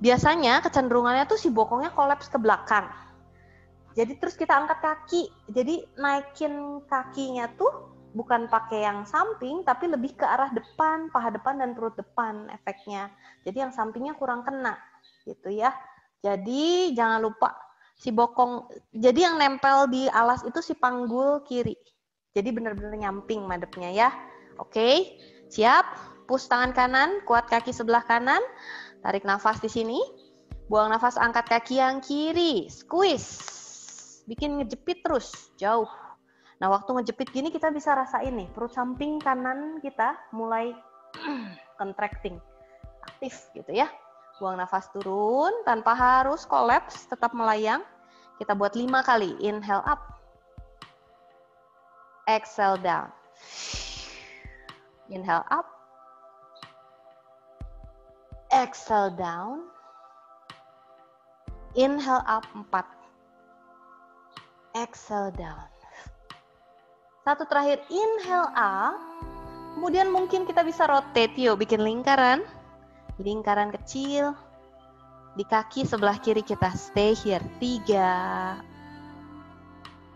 Biasanya kecenderungannya tuh si bokongnya kolaps ke belakang. Jadi terus kita angkat kaki, jadi naikin kakinya tuh bukan pakai yang samping, tapi lebih ke arah depan, paha depan dan perut depan efeknya. Jadi yang sampingnya kurang kena, gitu ya. Jadi jangan lupa si bokong, jadi yang nempel di alas itu si panggul kiri. Jadi benar-benar nyamping madepnya ya. Oke, siap. Push tangan kanan, kuat kaki sebelah kanan, tarik nafas di sini. Buang nafas, angkat kaki yang kiri, squeeze. Bikin ngejepit terus, jauh. Nah, waktu ngejepit gini kita bisa rasain nih, perut samping kanan kita mulai contracting, aktif gitu ya. Buang nafas turun, tanpa harus kolaps, tetap melayang. Kita buat 5 kali, inhale up. Exhale down. Inhale up. Exhale down. Inhale up 4. Exhale down. Satu terakhir, inhale up. Kemudian mungkin kita bisa rotate, yuk bikin lingkaran. Lingkaran kecil. Di kaki sebelah kiri kita, stay here. 3,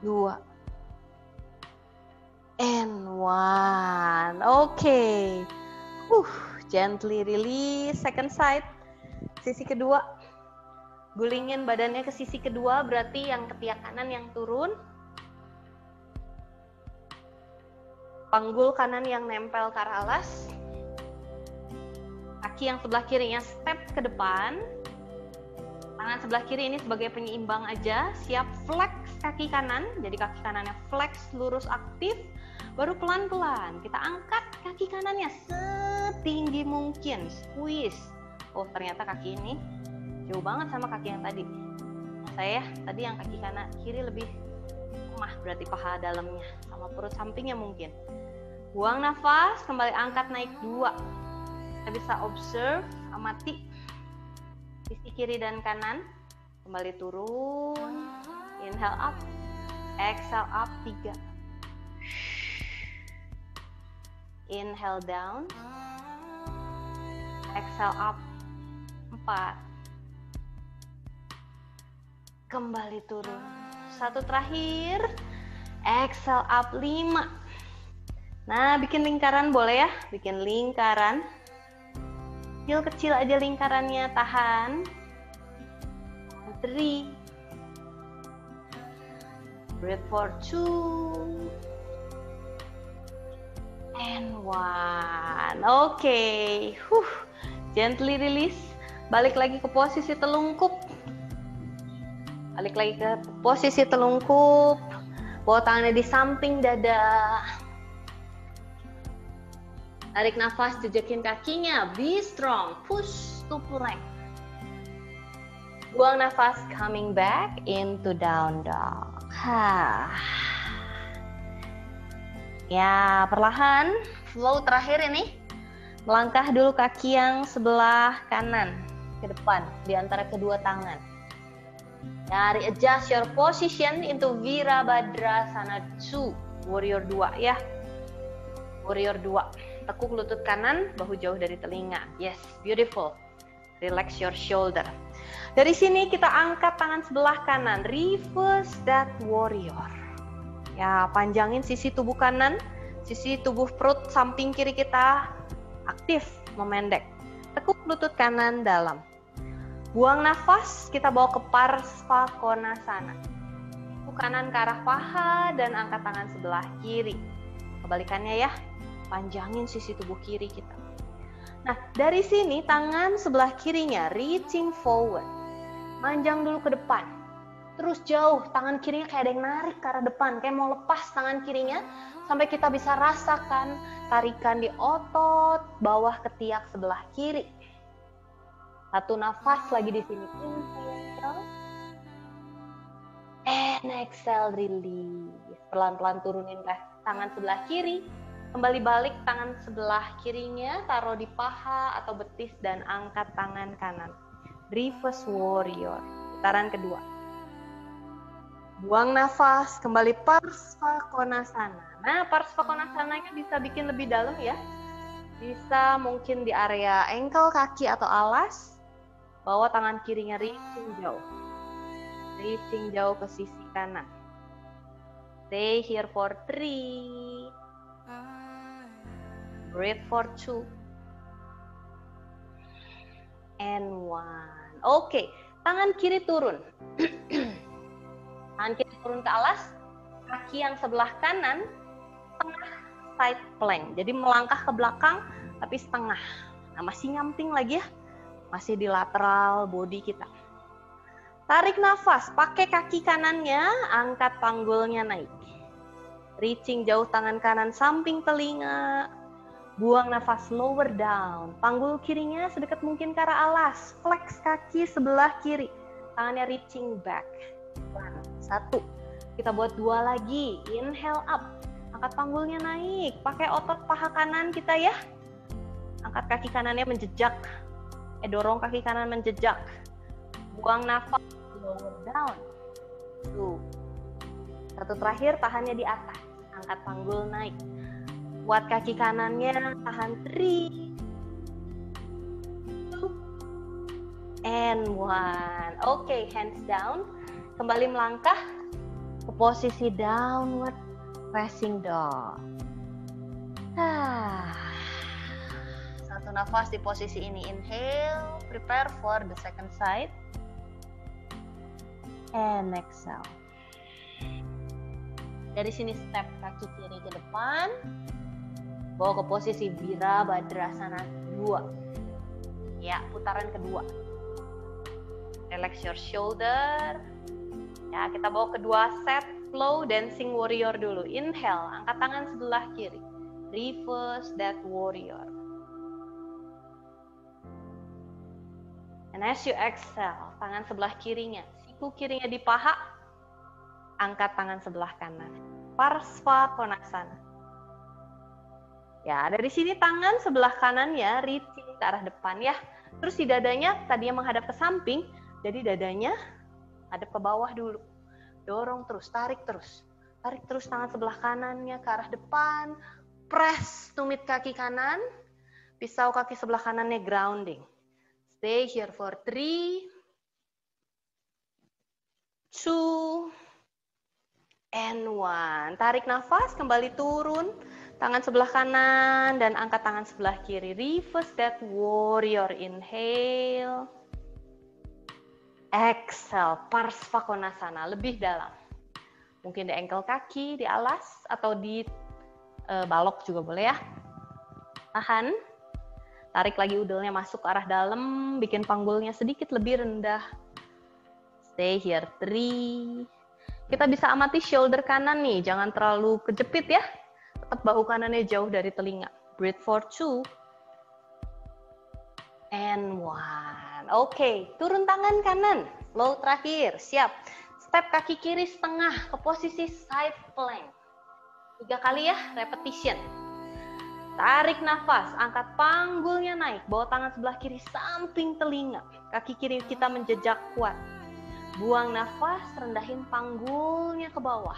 2, and 1. Oke. Gently release, second side. Sisi kedua. Gulingin badannya ke sisi kedua, berarti yang ketiak kanan yang turun. Panggul kanan yang nempel ke arah alas. Kaki yang sebelah kirinya step ke depan. Tangan sebelah kiri ini sebagai penyeimbang aja. Siap flex kaki kanan. Jadi kaki kanannya flex, lurus, aktif. Baru pelan-pelan kita angkat kaki kanannya setinggi mungkin. Squeeze. Oh, ternyata kaki ini jauh banget sama kaki yang tadi. Saya tadi yang kaki kanan kiri lebih lemah, berarti paha dalamnya sama perut sampingnya mungkin. Buang nafas, kembali angkat naik 2. Kita bisa observe, amati sisi kiri dan kanan. Kembali turun. Inhale up, exhale up 3. Inhale down, exhale up 4. Kembali turun. Satu terakhir. Exhale up 5. Nah, bikin lingkaran boleh ya? Bikin lingkaran. Kecil-kecil aja lingkarannya, tahan. 3. Breathe for 2. And 1. Oke. Gently release. Balik lagi ke posisi telungkup. Balik lagi ke posisi telungkup. Bawa tangannya di samping dada. Tarik nafas, jejekin kakinya. Be strong. Push to plank. Buang nafas, coming back into down dog. Ya, perlahan. Flow terakhir ini. Melangkah dulu kaki yang sebelah kanan ke depan di antara kedua tangan. Ya, readjust your position into Virabhadrasana 2, Warrior 2 ya. Warrior 2. Tekuk lutut kanan, bahu jauh dari telinga. Yes, beautiful. Relax your shoulder. Dari sini kita angkat tangan sebelah kanan, reverse that warrior. Ya, panjangin sisi tubuh kanan, sisi tubuh perut samping kiri kita aktif, memendek. Tekuk lutut kanan dalam. Buang nafas, kita bawa ke Parsvakonasana. Tekuk kanan ke arah paha dan angkat tangan sebelah kiri. Kebalikannya ya, panjangin sisi tubuh kiri kita. Nah, dari sini tangan sebelah kirinya reaching forward. Manjang dulu ke depan. terus jauh, tangan kirinya kayak ada yang narik ke arah depan, kayak mau lepas tangan kirinya, sampai kita bisa rasakan tarikan di otot bawah ketiak sebelah kiri. Satu nafas lagi di sini, inhale, and exhale, release. Pelan-pelan turunin tangan sebelah kiri, kembali balik tangan sebelah kirinya, taruh di paha atau betis dan angkat tangan kanan. Reverse warrior, putaran kedua. Buang nafas, kembali Parsva Konasana. Nah, Parsva Konasana-nya bisa bikin lebih dalam ya. Bisa mungkin di area ankle, kaki atau alas. Bawa tangan kirinya reaching jauh. Reaching jauh ke sisi kanan. Stay here for 3. Breathe for 2. And 1. Oke, tangan kiri turun. Tangan kiri turun ke alas, kaki yang sebelah kanan, tengah side plank. Jadi melangkah ke belakang, tapi setengah. Nah, masih nyamping lagi ya. Masih di lateral body kita. Tarik nafas, pakai kaki kanannya, angkat panggulnya naik. Reaching jauh tangan kanan samping telinga. Buang nafas, lower down. Panggul kirinya sedekat mungkin ke arah alas. Flex kaki sebelah kiri. Tangannya reaching back. 1. Kita buat 2 lagi. Inhale up. Angkat panggulnya naik. Pakai otot paha kanan kita ya. Angkat kaki kanannya menjejak. Dorong kaki kanan menjejak. Buang nafas. Lower down. 2. Satu terakhir, tahannya di atas. Angkat panggul naik. Buat kaki kanannya, tahan 3. 2. And 1. Oke, hands down. Kembali melangkah ke posisi downward facing dog. Satu nafas di posisi ini. Inhale, prepare for the second side. And exhale. Dari sini step kaki kiri ke depan. Bawa ke posisi Virabhadrasana 2. Ya, putaran kedua. Relax your shoulder. Ya, kita bawa kedua set flow dancing warrior dulu. Inhale, angkat tangan sebelah kiri. Reverse that warrior. And as you exhale, tangan sebelah kirinya, siku kirinya di paha, angkat tangan sebelah kanan. Parsva Konasana. Ya, dari sini tangan sebelah kanannya reaching ke arah depan ya. Terus di dadanya tadinya menghadap ke samping, jadi dadanya hadap ke bawah dulu. Dorong terus, tarik terus. Tarik terus tangan sebelah kanannya ke arah depan. Press tumit kaki kanan. Pisau kaki sebelah kanannya grounding. Stay here for 3, 2, and 1. Tarik nafas, kembali turun. Tangan sebelah kanan dan angkat tangan sebelah kiri. Reverse that warrior. Inhale. Exhale, Parsva Konasana, lebih dalam. Mungkin di ankle kaki, di alas, atau di balok juga boleh ya. Tahan. Tarik lagi udelnya masuk ke arah dalam, bikin panggulnya sedikit lebih rendah. Stay here, 3. Kita bisa amati shoulder kanan nih, jangan terlalu kejepit ya. Tetap bahu kanannya jauh dari telinga. Breathe for 2. And 1. Oke, turun tangan kanan. Flow terakhir, siap. Step kaki kiri setengah ke posisi side plank. 3 kali ya, repetition. Tarik nafas, angkat panggulnya naik. Bawa tangan sebelah kiri samping telinga. Kaki kiri kita menjejak kuat. Buang nafas, rendahin panggulnya ke bawah.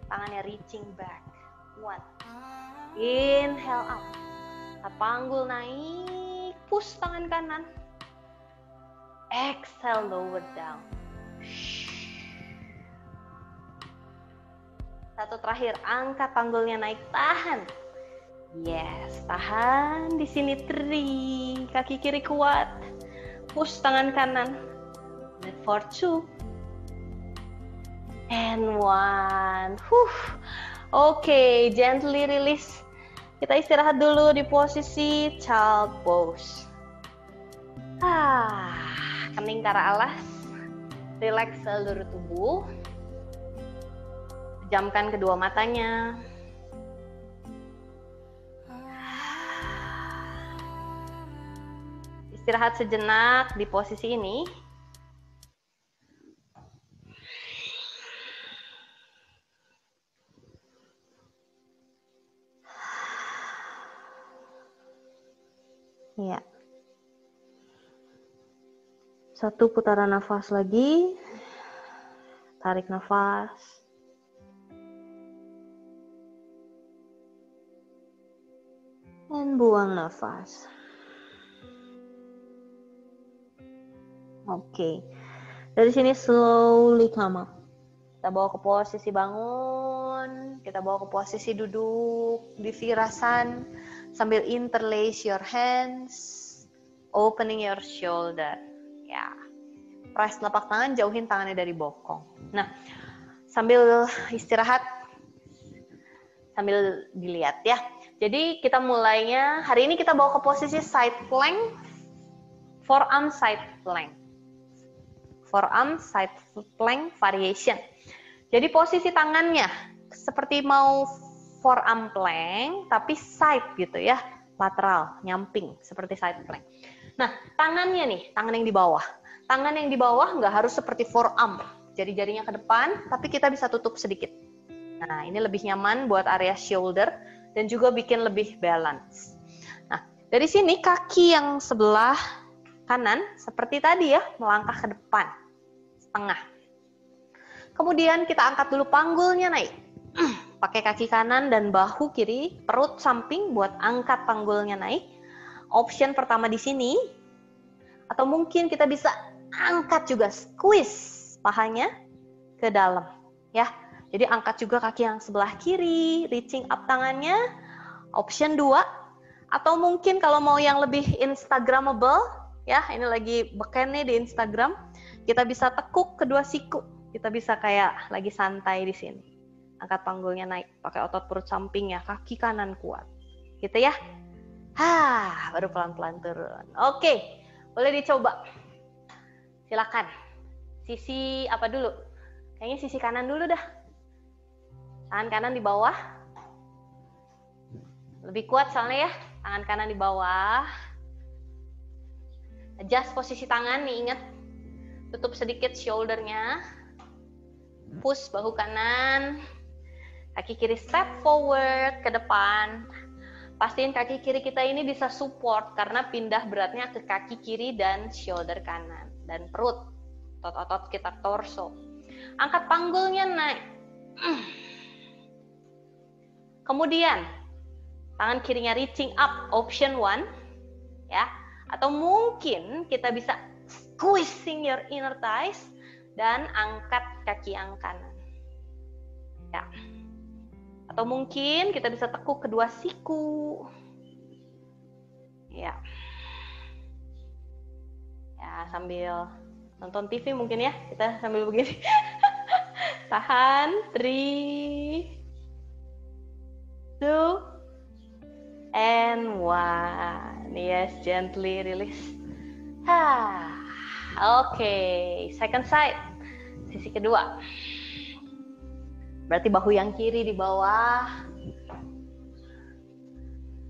Tangannya reaching back. 1. Inhale up. Angkat panggul naik. Push tangan kanan. Exhale, lower down. Satu terakhir, angkat panggulnya naik, tahan. Yes, tahan di sini 3. Kaki kiri kuat. Push tangan kanan. Breathe for 2. And 1. Oke, gently release. Kita istirahat dulu di posisi child pose. Kening ke arah alas. Relax seluruh tubuh. Pejamkan kedua matanya. Istirahat sejenak di posisi ini. Ya. Satu putaran nafas lagi. Tarik nafas. Dan buang nafas. Oke. Dari sini slowly come up. Kita bawa ke posisi bangun. Kita bawa ke posisi duduk di virasan sambil interlace your hands, opening your shoulder. Ya. Press telapak tangan, jauhin tangannya dari bokong. Nah, sambil istirahat, sambil dilihat ya. Jadi kita mulainya, hari ini kita bawa ke posisi side plank, forearm side plank. Forearm side plank variation. Jadi posisi tangannya seperti mau forearm plank, tapi side gitu ya, lateral, nyamping, seperti side plank. Nah, tangannya nih, tangan yang di bawah. Tangan yang di bawah nggak harus seperti forearm, jari-jarinya ke depan, tapi kita bisa tutup sedikit. Nah, ini lebih nyaman buat area shoulder dan juga bikin lebih balance. Nah, dari sini kaki yang sebelah kanan seperti tadi ya, melangkah ke depan, setengah. Kemudian kita angkat dulu panggulnya naik. Pakai kaki kanan dan bahu kiri, perut samping buat angkat panggulnya naik. Option pertama di sini, atau mungkin kita bisa angkat juga, squeeze pahanya ke dalam, ya. Jadi angkat juga kaki yang sebelah kiri, reaching up tangannya. Option 2, atau mungkin kalau mau yang lebih instagramable, ya, ini lagi beken nih di Instagram, kita bisa tekuk kedua siku. Kita bisa kayak lagi santai di sini. Angkat panggulnya naik, pakai otot perut samping ya, kaki kanan kuat. Gitu ya. Baru pelan-pelan turun. Oke, boleh dicoba. Silakan. Sisi apa dulu? Kayaknya sisi kanan dulu dah. Tangan kanan di bawah. Lebih kuat soalnya ya. Tangan kanan di bawah. Adjust posisi tangan nih, ingat. Tutup sedikit shouldernya. Push bahu kanan. Kaki kiri step forward ke depan. Pastiin kaki kiri kita ini bisa support karena pindah beratnya ke kaki kiri dan shoulder kanan. Dan perut, otot-otot sekitar torso. Angkat panggulnya naik. Kemudian, tangan kirinya reaching up, option 1. Ya. Atau mungkin kita bisa squeezing your inner thighs dan angkat kaki yang kanan. Ya. Atau mungkin kita bisa tekuk kedua siku. Ya. Ya, sambil nonton TV mungkin ya. Kita sambil begini. Tahan. 3, 2, and 1. Yes, gently release. Oke, second side. Sisi kedua. Berarti bahu yang kiri di bawah.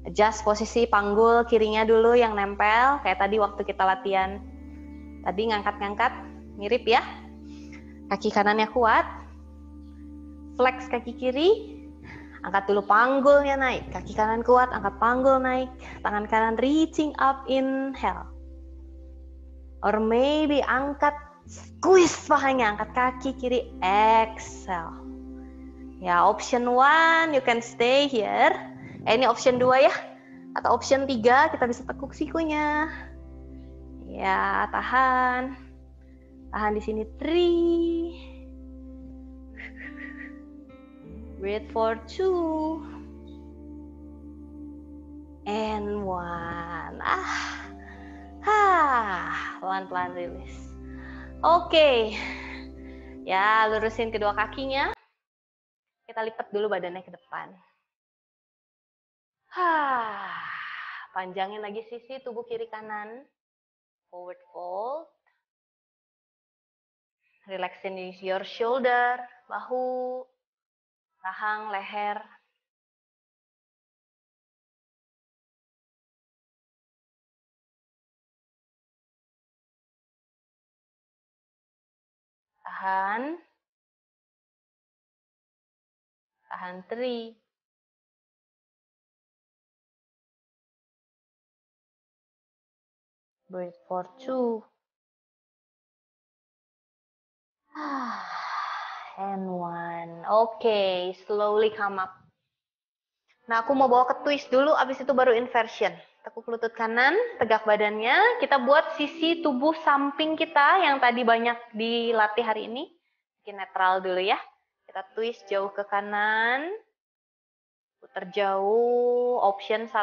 Adjust posisi panggul kirinya dulu yang nempel. Kayak tadi waktu kita latihan. Tadi ngangkat-ngangkat. Mirip ya. Kaki kanannya kuat. Flex kaki kiri. Angkat dulu panggulnya naik. Kaki kanan kuat, angkat panggul naik. Tangan kanan reaching up, inhale. Or maybe angkat, squeeze pahanya. Angkat kaki kiri, exhale. Ya, option 1, you can stay here. Ini option 2 ya. Atau option 3, kita bisa tekuk sikunya. Ya, tahan. Tahan di sini, 3. Breathe for 2. And 1. Pelan-pelan rilis. Oke. Ya, lurusin kedua kakinya. Kita lipat dulu badannya ke depan. Panjangin lagi sisi tubuh kiri kanan. Forward fold. Relaxing your shoulder, bahu, rahang, leher. Tahan. Tahan 3. Breathe for 2. And 1. Oke, slowly come up. Nah, aku mau bawa ke twist dulu, abis itu baru inversion. Tekuk lutut kanan, tegak badannya. Kita buat sisi tubuh samping kita yang tadi banyak dilatih hari ini. Bikin netral dulu ya. Kita twist jauh ke kanan. Putar jauh. Option 1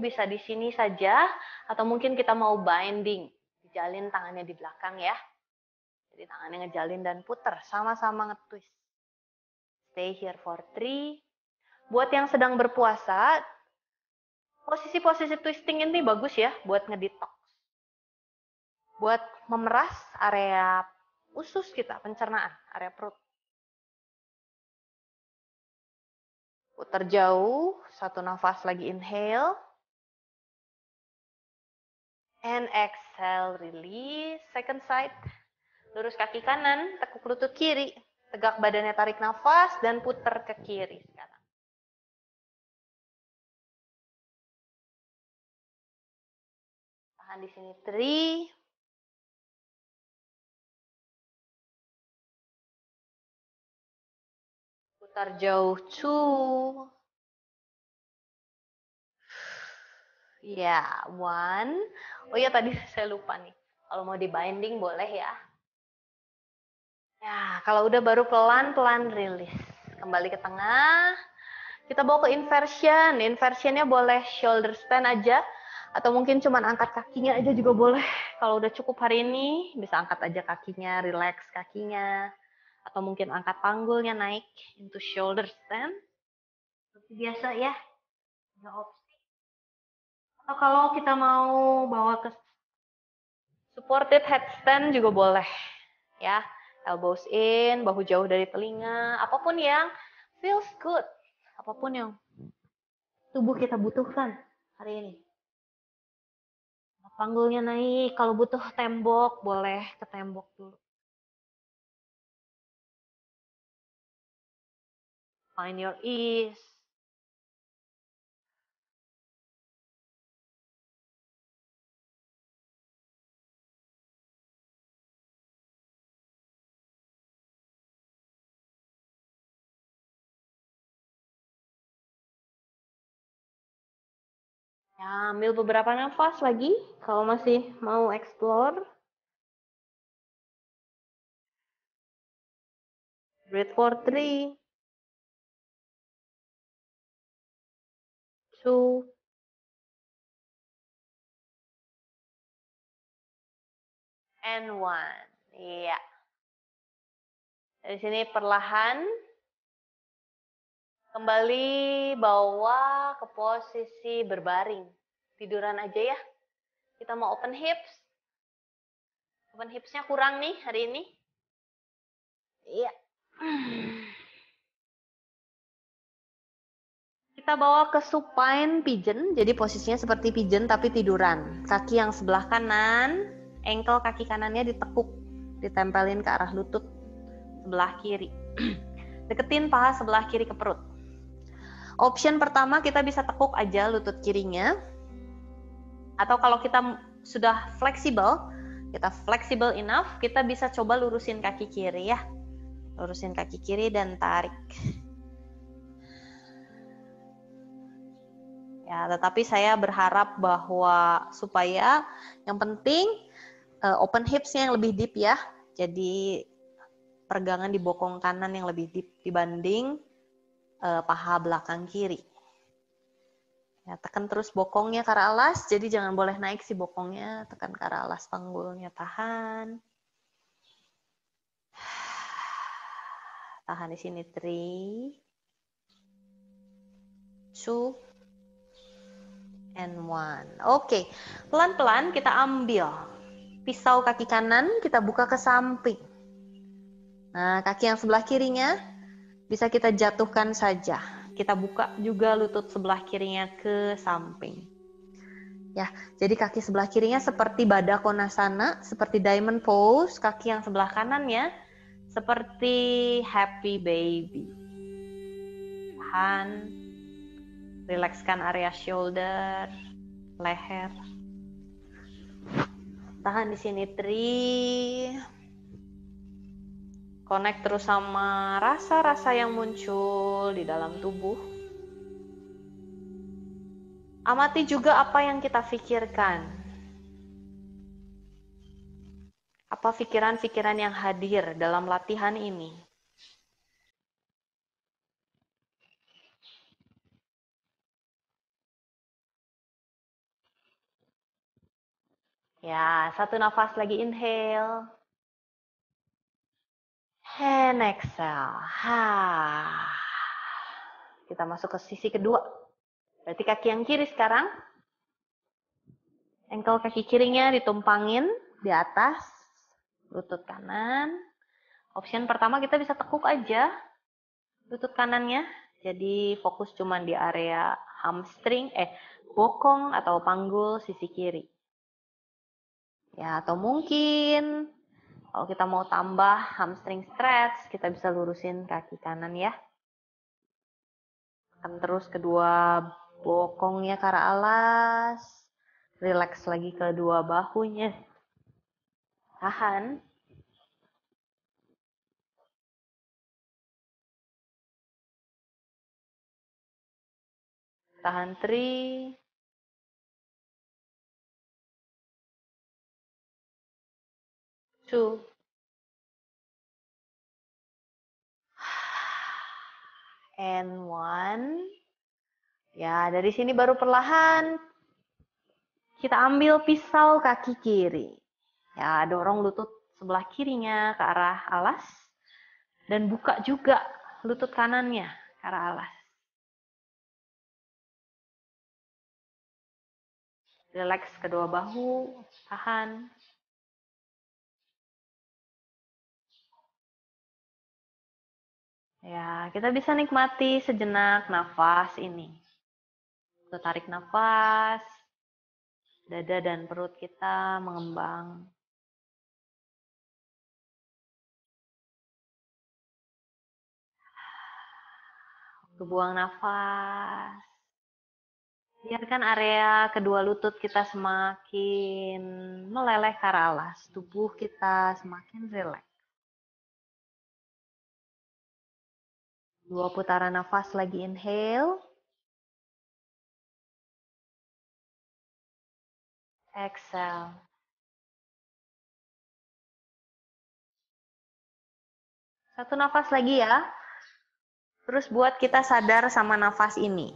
bisa di sini saja. Atau mungkin kita mau binding. Dijalin tangannya di belakang ya. Jadi tangannya ngejalin dan putar. Sama-sama nge-twist. Stay here for 3. Buat yang sedang berpuasa, posisi-posisi twisting ini bagus ya buat ngedetox. Buat memeras area usus kita, pencernaan, area perut. Putar jauh, satu nafas lagi inhale. And exhale, release. Second side. Lurus kaki kanan, tekuk lutut kiri. Tegak badannya, tarik nafas, dan putar ke kiri sekarang. Tahan di sini 3. Putar jauh 2. Ya, 1. Oh iya tadi saya lupa nih. Kalau mau di binding boleh ya. Ya, kalau udah baru pelan-pelan rilis. Kembali ke tengah. Kita bawa ke inversion. Inversionnya boleh shoulder stand aja. Atau mungkin cuma angkat kakinya aja juga boleh. Kalau udah cukup hari ini, bisa angkat aja kakinya, relax kakinya. Atau mungkin angkat panggulnya naik into shoulder stand. Seperti biasa ya. Nggak opsi. Atau kalau kita mau bawa ke supported headstand juga boleh. Ya, elbows in, bahu jauh dari telinga. Apapun yang feels good. Apapun yang tubuh kita butuhkan hari ini. Panggulnya naik, kalau butuh tembok, boleh ke tembok dulu. Find your ease. Ya, ambil beberapa nafas lagi, kalau masih mau explore. Breathe for 3. 2. And 1. Iya. Dari sini perlahan kembali bawa ke posisi berbaring. Tiduran aja ya. Kita mau open hips. Open hipsnya kurang nih hari ini. Iya. Kita bawa ke supine pigeon. Jadi posisinya seperti pigeon tapi tiduran. Kaki yang sebelah kanan, ankle kaki kanannya ditekuk. Ditempelin ke arah lutut sebelah kiri. Deketin paha sebelah kiri ke perut. Option pertama kita bisa tekuk aja lutut kirinya. Atau kalau kita sudah fleksibel, kita fleksibel enough, kita bisa coba lurusin kaki kiri ya. Lurusin kaki kiri dan tarik. Ya, tetapi saya berharap bahwa supaya yang penting open hipsnya yang lebih deep ya. Jadi pergangan di bokong kanan yang lebih deep dibanding paha belakang kiri. Ya, tekan terus bokongnya ke arah alas, jadi jangan boleh naik si bokongnya, tekan ke arah alas panggulnya, tahan. Tahan di sini 3, 2, and 1. Oke, pelan-pelan kita ambil pisau kaki kanan, kita buka ke samping. Nah, kaki yang sebelah kirinya bisa kita jatuhkan saja. Kita buka juga lutut sebelah kirinya ke samping. Ya, jadi kaki sebelah kirinya seperti Baddha Konasana, seperti diamond pose. Kaki yang sebelah kanannya seperti happy baby. Tahan. Rilekskan area shoulder, leher. Tahan di sini 3. Connect terus sama rasa-rasa yang muncul di dalam tubuh. Amati juga apa yang kita pikirkan. Apa pikiran-pikiran yang hadir dalam latihan ini? Ya, satu nafas lagi inhale. And exhale. Kita masuk ke sisi kedua. Berarti kaki yang kiri sekarang. Ankle kaki kirinya ditumpangin di atas lutut kanan. Option pertama kita bisa tekuk aja lutut kanannya. Jadi fokus cuma di area hamstring, bokong atau panggul sisi kiri. Ya, atau mungkin kalau kita mau tambah hamstring stretch, kita bisa lurusin kaki kanan ya. Tekan terus kedua bokongnya ke arah alas. Relax lagi kedua bahunya. Tahan. Tahan 3. 2. And 1. Ya, dari sini baru perlahan kita ambil pisau kaki kiri. Ya, dorong lutut sebelah kirinya ke arah alas. Dan buka juga lutut kanannya ke arah alas. Relax kedua bahu, tahan. Ya, kita bisa nikmati sejenak nafas ini. Kita tarik nafas, dada dan perut kita mengembang. Buang nafas. Biarkan area kedua lutut kita semakin meleleh ke arah alas. Tubuh kita semakin rileks. 2 putaran nafas lagi inhale. Exhale. Satu nafas lagi ya. Terus buat kita sadar sama nafas ini.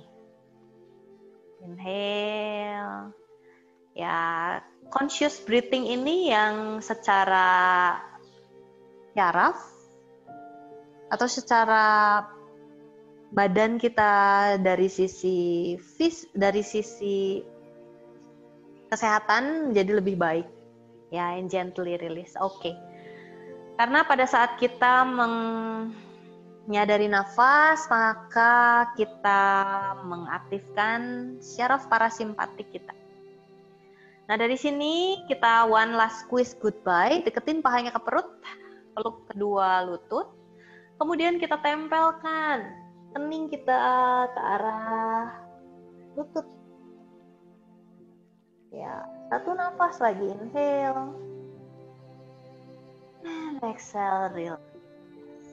Inhale. Ya, conscious breathing ini yang secara syaraf atau secara badan kita dari sisi kesehatan jadi lebih baik. Ya, and gently release. Oke. Karena pada saat kita menyadari nafas, maka kita mengaktifkan syaraf parasimpatik kita. Nah, dari sini kita one last squeeze goodbye, deketin pahanya ke perut, peluk kedua lutut, kemudian kita tempelkan kening kita ke arah lutut. Ya, satu nafas lagi, inhale. And exhale, relax.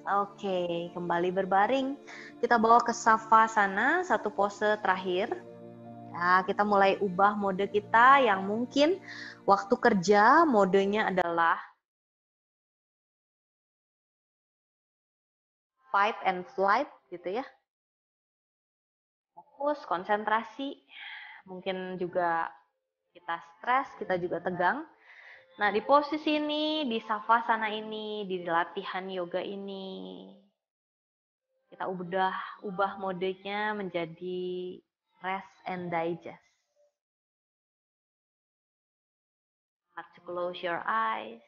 Oke, kembali berbaring. Kita bawa ke Savasana, satu pose terakhir. Nah, kita mulai ubah mode kita yang mungkin waktu kerja modenya adalah fight and flight gitu ya. Fokus, konsentrasi, mungkin juga kita stres, kita juga tegang. Nah, di posisi ini, di Savasana ini, di latihan yoga ini, kita ubah modenya menjadi rest and digest. Start to close your eyes.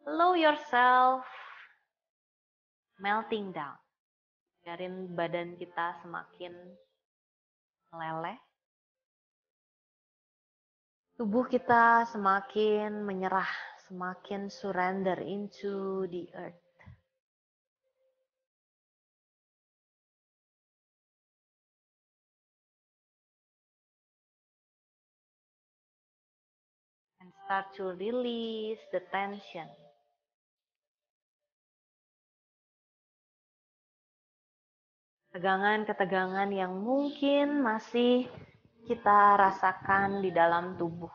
Allow yourself melting down. Biarin badan kita semakin meleleh. Tubuh kita semakin menyerah, semakin surrender into the earth. And start to release the tension. Ketegangan-ketegangan yang mungkin masih kita rasakan di dalam tubuh.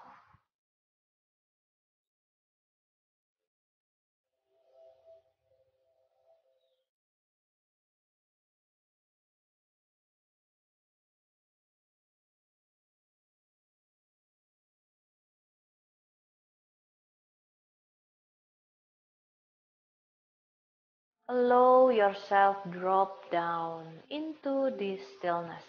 Allow yourself drop down into this stillness.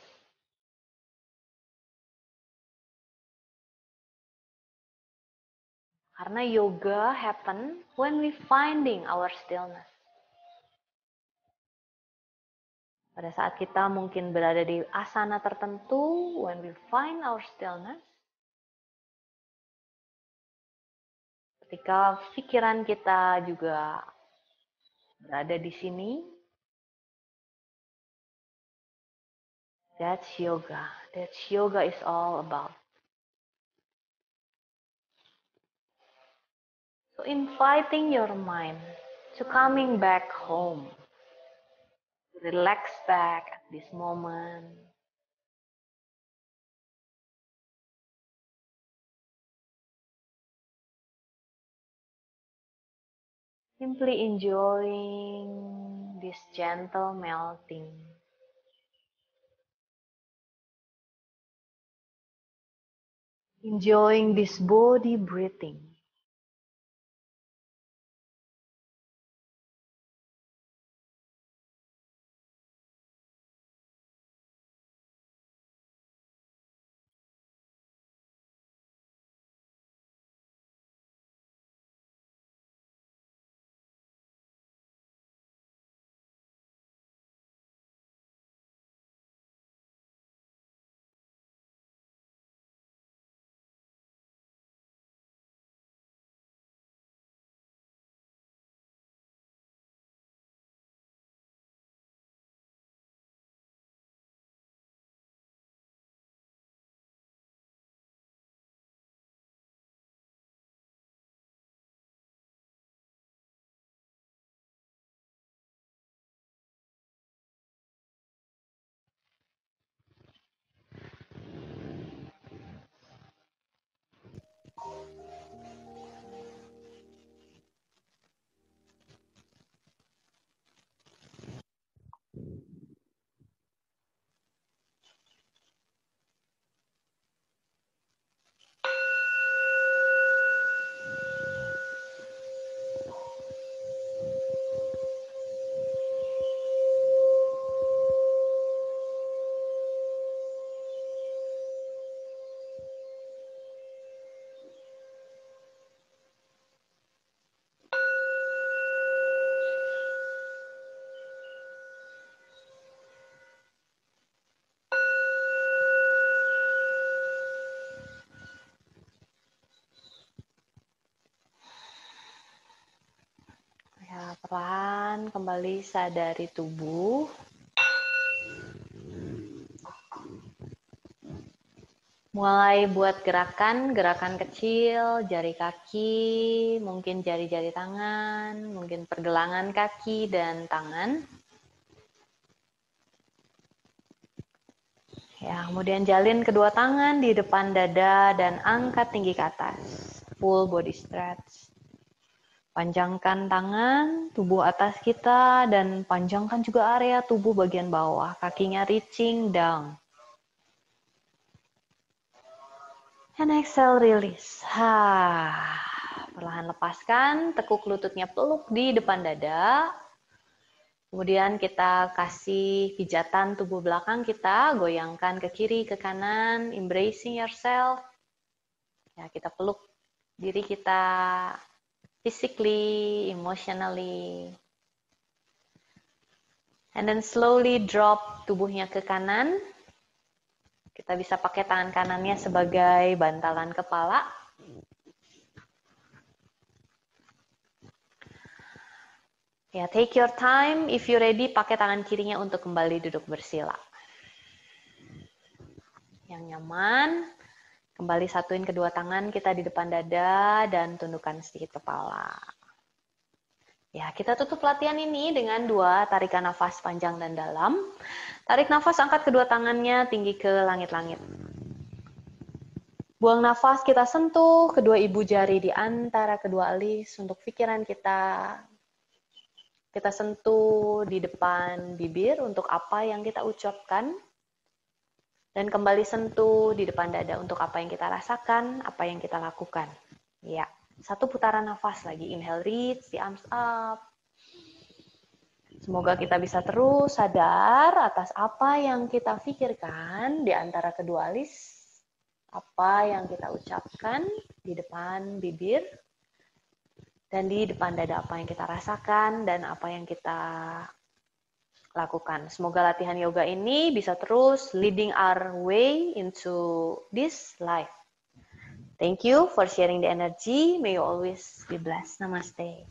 Karena yoga happen when we finding our stillness. Pada saat kita mungkin berada di asana tertentu, when we find our stillness, ketika pikiran kita juga berada di sini, that's yoga. That's yoga is all about. So inviting your mind to coming back home. Relax back at this moment. Simply enjoying this gentle melting. Enjoying this body breathing. Ya, perlahan kembali sadari tubuh. Mulai buat gerakan kecil, jari kaki, mungkin jari-jari tangan, mungkin pergelangan kaki dan tangan. Ya, kemudian jalin kedua tangan di depan dada dan angkat tinggi ke atas. Full body stretch. Panjangkan tangan, tubuh atas kita, dan panjangkan juga area tubuh bagian bawah. Kakinya reaching down. And exhale, release. Perlahan lepaskan, tekuk lututnya peluk di depan dada. Kemudian kita kasih pijatan tubuh belakang kita, goyangkan ke kiri, ke kanan, embracing yourself. Ya, kita peluk diri kita. physically, emotionally. And then slowly drop tubuhnya ke kanan. Kita bisa pakai tangan kanannya sebagai bantalan kepala. Ya, take your time. If you ready, pakai tangan kirinya untuk kembali duduk bersila. Yang nyaman, kembali satuin kedua tangan kita di depan dada dan tundukkan sedikit kepala. Ya, kita tutup latihan ini dengan 2 tarikan nafas panjang dan dalam. Tarik nafas, angkat kedua tangannya tinggi ke langit-langit. Buang nafas, kita sentuh kedua ibu jari di antara kedua alis untuk pikiran kita. Kita sentuh di depan bibir untuk apa yang kita ucapkan. Dan kembali sentuh di depan dada untuk apa yang kita rasakan, apa yang kita lakukan. Ya. 1 putaran nafas lagi. Inhale, reach the arms up. Semoga kita bisa terus sadar atas apa yang kita pikirkan di antara kedua alis. Apa yang kita ucapkan di depan bibir. Dan di depan dada apa yang kita rasakan dan apa yang kita lakukan. Semoga latihan yoga ini bisa terus leading our way into this life. Thank you for sharing the energy. May you always be blessed. Namaste.